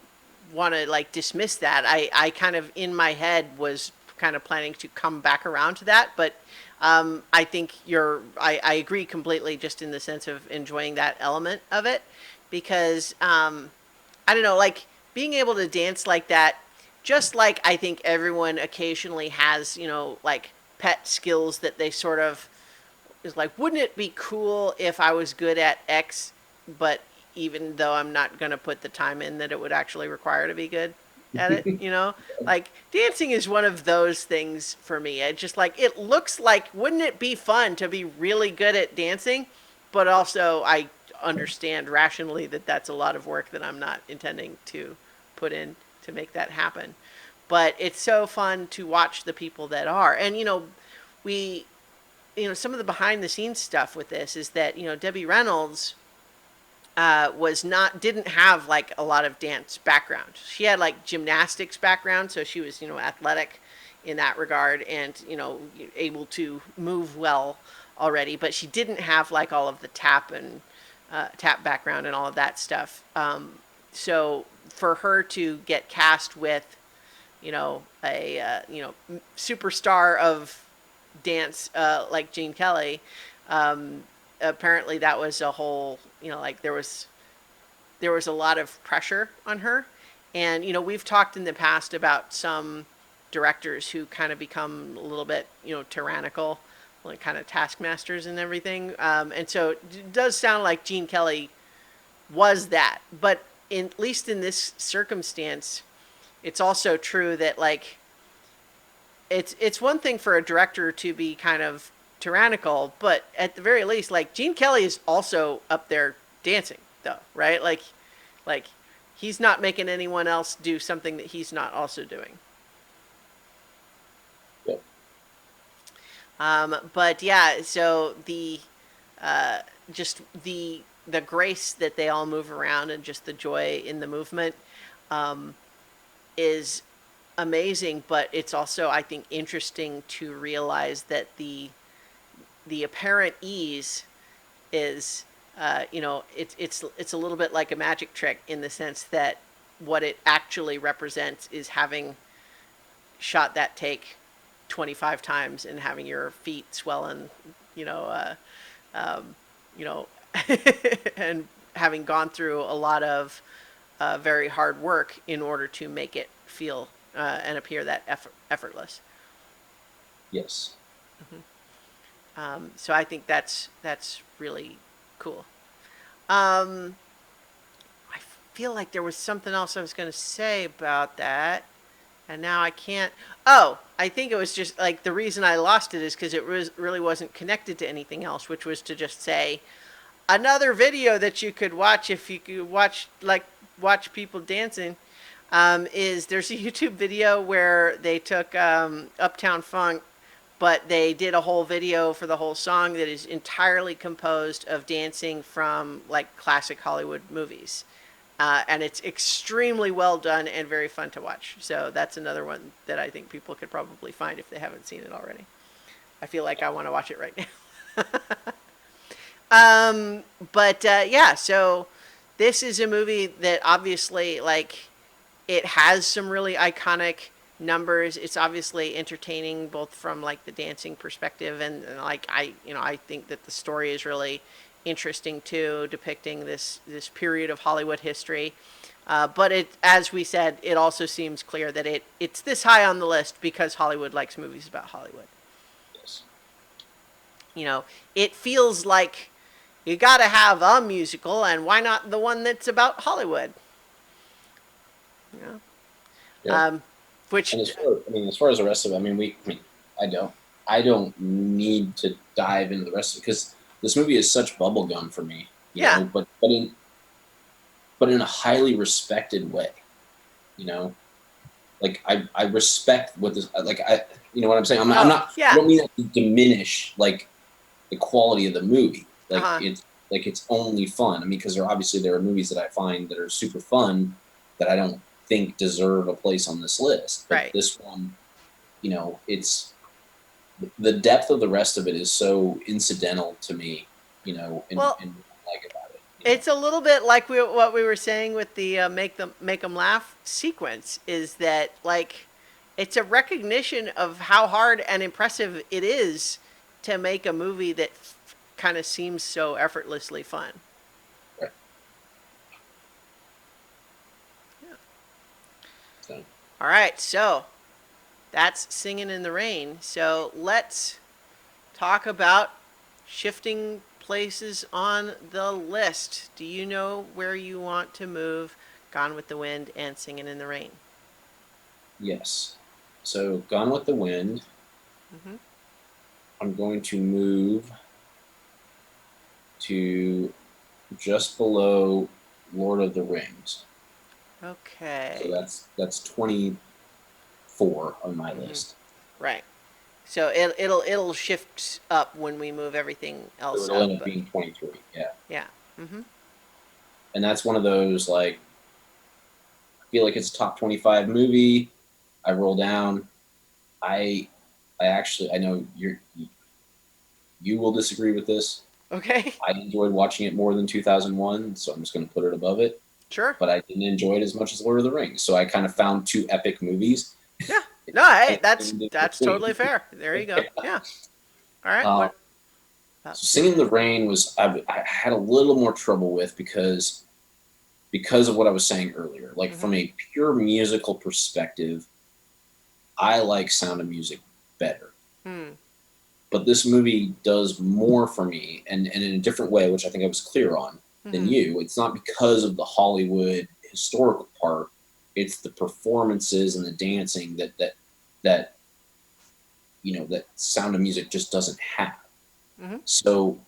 want to like dismiss that. I kind of in my head was kind of planning to come back around to that, but I think I agree completely just in the sense of enjoying that element of it because, I don't know, like being able to dance like that, just like I think everyone occasionally has, like pet skills that they sort of is like, wouldn't it be cool if I was good at X, but even though I'm not going to put the time in that it would actually require to be good at it, Like dancing is one of those things for me. It just like it looks like wouldn't it be fun to be really good at dancing, but also I understand rationally that that's a lot of work that I'm not intending to put in to make that happen. But it's so fun to watch the people that are. And we some of the behind the scenes stuff with this is that Debbie Reynolds was not didn't have like a lot of dance background. She had like gymnastics background, so she was athletic in that regard and able to move well already. But she didn't have like all of the tap background and all of that stuff. So for her to get cast with a superstar of dance like Gene Kelly, apparently that was a whole like there was a lot of pressure on her, and we've talked in the past about some directors who kind of become a little bit tyrannical, like kind of taskmasters and everything, and so it does sound like Gene Kelly was that, but at least in this circumstance, it's also true that like it's one thing for a director to be kind of tyrannical, but at the very least, like Gene Kelly is also up there dancing, though, right? Like he's not making anyone else do something that he's not also doing. Yeah. But yeah, so uh, just the grace that they all move around and just the joy in the movement is amazing. But it's also, I think, interesting to realize that the apparent ease is, it's a little bit like a magic trick in the sense that what it actually represents is having shot that take 25 times and having your feet swelling, you know, uh, um, you know, and having gone through a lot of very hard work in order to make it feel and appear that effortless. Yes. So I think that's really cool. I feel like there was something else I was going to say about that, and now I can't. Oh, I think it was just like the reason I lost it is because it really wasn't connected to anything else, which was to just say another video that you could watch if you could watch people dancing. Is there's a YouTube video where they took Uptown Funk, but they did a whole video for the whole song that is entirely composed of dancing from like classic Hollywood movies. And it's extremely well done and very fun to watch. So that's another one that I think people could probably find if they haven't seen it already. I feel like I want to watch it right now. But yeah, so this is a movie that obviously like it has some really iconic numbers. It's obviously entertaining both from like the dancing perspective and like I think that the story is really interesting too, depicting this period of Hollywood history. But it, as we said, it also seems clear that it's this high on the list because Hollywood likes movies about Hollywood. Yes. It feels like you got to have a musical, and why not the one that's about Hollywood? You know, Yeah. which And as far as the rest of it, I don't need to dive into the rest of it because this movie is such bubblegum for me, yeah, but in a highly respected way, you know. Like I respect what this like I you know what I'm saying. I'm oh not. I yeah, don't mean that to diminish like the quality of the movie. uh Like huh, it's only fun. I mean, because there are movies that I find that are super fun that I don't think deserve a place on this list. But right. this one, it's the depth of the rest of it is so incidental to me, Well, and what I like about it. it's a little bit like what we were saying with the make them laugh sequence is that like it's a recognition of how hard and impressive it is to make a movie that kind of seems so effortlessly fun. Right. So, All right, so that's Singing in the Rain. So let's talk about shifting places on the list. Do you know where you want to move Gone with the Wind and Singing in the Rain? yes. So, Gone with the Wind. Mm-hmm. I'm going to move to just below Lord of the Rings. So Okay. that's 24 on my Mm-hmm. list. Right. So it'll shift up when we move everything So else it'll up, end up but being 23. Yeah. yeah. Mm-hmm. And that's one of those like I feel like it's a top 25 movie. I roll down. I I know you will disagree with this. Okay. I enjoyed watching it more than 2001, so I'm just going to put it above it. Sure. But I didn't enjoy it as much as Lord of the Rings. So I kind of found two epic movies Yeah. No, hey, and that's in that's totally between. fair. There you go. Yeah. All right. Um, What about so Singing Singing in in the the Rain? Rain was I had a little more trouble with because of what I was saying earlier. Like Mm-hmm. from a pure musical perspective, I like Sound of Music better. Hmm. But this movie does more for me and in a different way, which I think I was clear on than Mm-hmm. you. It's not because of the Hollywood historical part, it's the performances and the dancing that that Sound of Music just doesn't have. Mm-hmm. So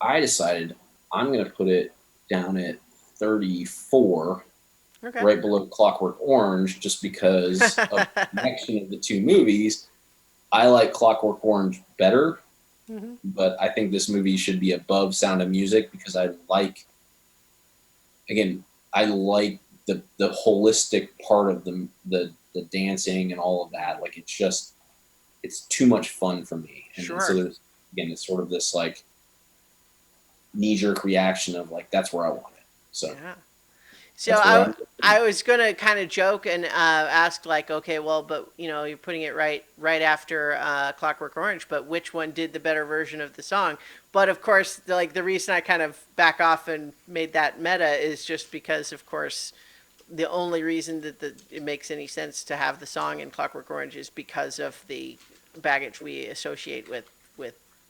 I decided I'm gonna put it down at 34, Okay. right below Clockwork Orange, just because of the connection of the two movies. I like Clockwork Orange better, Mm-hmm. but I think this movie should be above Sound of Music because again, I like the holistic part of the dancing and all of that. Like it's too much fun for me, and so Sure. there's again it's sort of this like knee jerk reaction of like that's where I want it. So Yeah. So that's where I I'm. I was gonna kind of joke and ask like, okay, well, but you're putting it right after Clockwork Orange, but which one did the better version of the song? But of course, like the reason I kind of back off and made that meta is just because, of course, the only reason that it makes any sense to have the song in Clockwork Orange is because of the baggage we associate with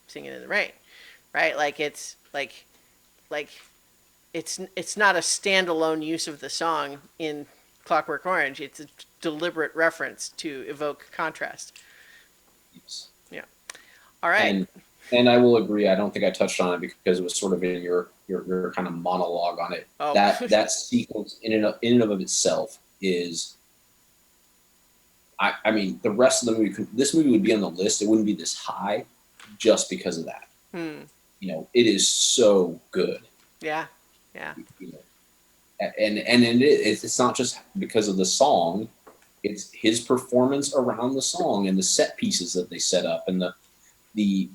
Singing in the Rain, right? Like it's like it's not a standalone use of the song in Clockwork Orange. It's a deliberate reference to evoke contrast. Yes. Yeah. All right. And and I will agree. I don't think I touched on it because it was sort of in your kind of monologue on it. Oh. That sequence in and of itself is. I mean, the rest of the movie. This movie would be on the list. It wouldn't be this high, just because of that. Hmm. It is so good. Yeah. Yeah. You know, it's not just because of the song. It's his performance around the song and the set pieces that they set up and the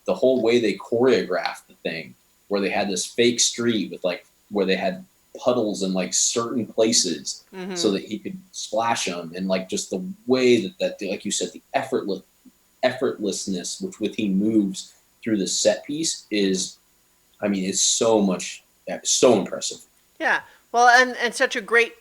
whole way they choreographed the thing, where they had this fake street with like where they had puddles in like certain places so Mm-hmm. that he could splash them, and like just the way that like you said, the effortlessness with he moves through the set piece is, I mean, it's so impressive. Yeah. Well, and such a great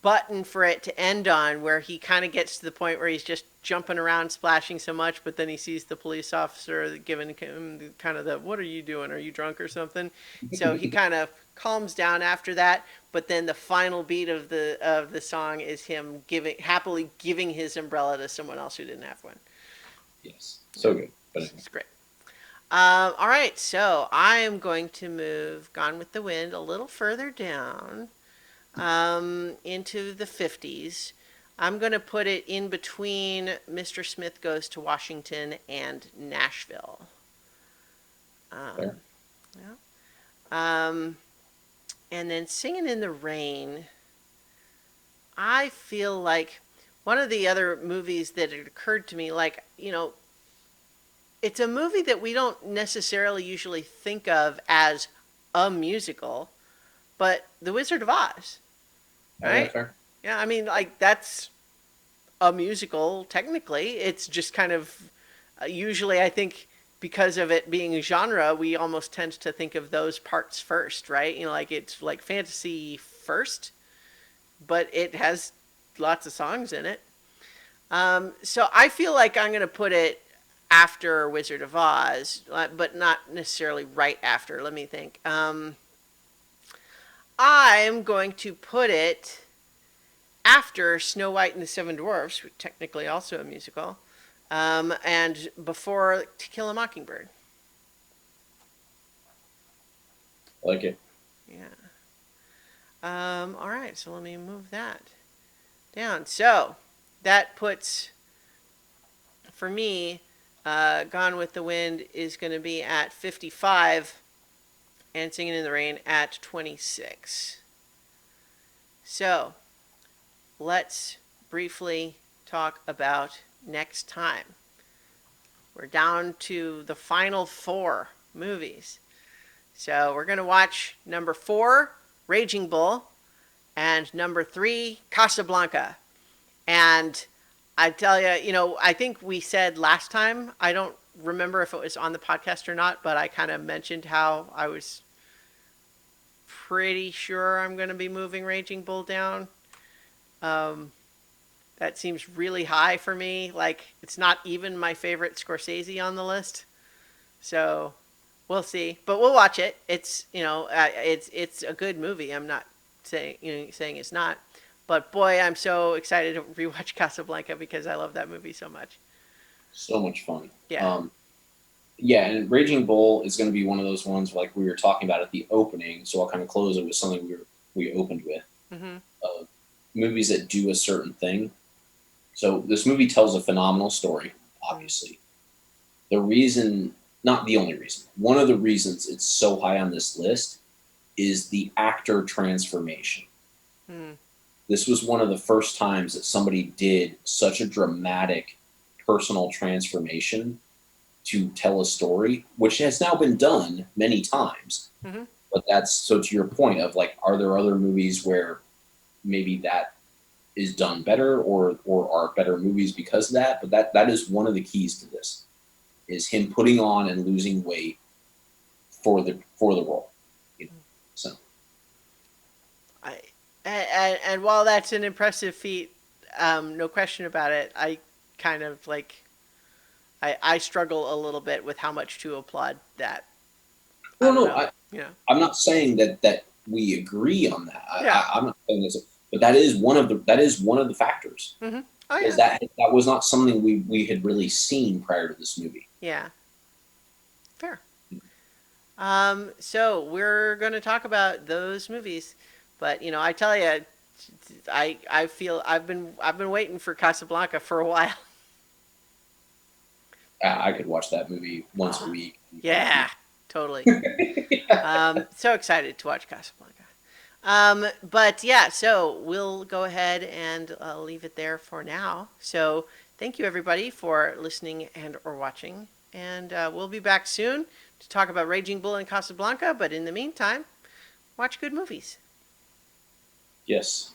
button for it to end on, where he kind of gets to the point where he's just jumping around, splashing so much, but then he sees the police officer giving him kind of the, "What are you doing? Are you drunk or something?" So he kind of calms down after that. But then the final beat of the song is him happily giving his umbrella to someone else who didn't have one. Yes, so good. But anyway. It's great. All right, so I am going to move Gone with the Wind a little further down, into the 50s. I'm going to put it in between Mr. Smith Goes to Washington and Nashville. Um, yeah. Um, and then Singing in the Rain, I feel like one of the other movies that had occurred to me, like, it's a movie that we don't necessarily usually think of as a musical, but The Wizard of Oz, Oh, yeah, right? fair. Yeah, I mean, like, that's a musical, technically. It's just kind of, usually, I think, because of it being a genre, we almost tend to think of those parts first, right? Like, it's like fantasy first, but it has lots of songs in it. So I feel like I'm going to put it after Wizard of Oz, but not necessarily right after. Let me think. I'm going to put it after Snow White and the Seven Dwarfs, technically also a musical, and before To Kill a Mockingbird. I like it. Yeah. All right, so let me move that down. So that puts, for me, Gone with the Wind is going to be at 55 and Singing in the Rain at 26. So let's briefly talk about next time. We're down to the final 4 movies. So we're going to watch number 4, Raging Bull, and number 3, Casablanca. And I tell you, I think we said last time, I don't remember if it was on the podcast or not, but I kind of mentioned how I was pretty sure I'm going to be moving Raging Bull down. Um, that seems really high for me. Like, it's not even my favorite Scorsese on the list. So we'll see, but we'll watch it. It's a good movie. I'm not saying it's not, but boy, I'm so excited to rewatch Casablanca because I love that movie so much. So much fun. Yeah. Yeah, and Raging Bull is going to be one of those ones like we were talking about at the opening. So I'll kind of close it with something we opened with. Mm-hmm. Movies that do a certain thing. So this movie tells a phenomenal story, obviously. The reason, not the only reason, one of the reasons it's so high on this list is the actor transformation. Mm. This was one of the first times that somebody did such a dramatic personal transformation to tell a story, which has now been done many times. Mm-hmm. But that's so to your point of like, are there other movies where maybe that is done better or are better movies because of that? But that is one of the keys to this, is him putting on and losing weight for the role. So and while that's an impressive feat, no question about it, I kind of like I struggle a little bit with how much to applaud that. I No, don't no, know. Yeah. I'm not saying that we agree on that. Yeah. I'm not saying this, but that is one of the factors. Mm-hmm. Oh Is yeah. that was not something we had really seen prior to this movie. Yeah. Fair. So we're going to talk about those movies, but I tell you, I feel I've been waiting for Casablanca for a while. I could watch that movie once a Oh, week. yeah, totally. So excited to watch Casablanca. But yeah, so we'll go ahead and leave it there for now. So thank you everybody for listening and or watching, and we'll be back soon to talk about Raging Bull and Casablanca. But in the meantime, watch good movies. Yes.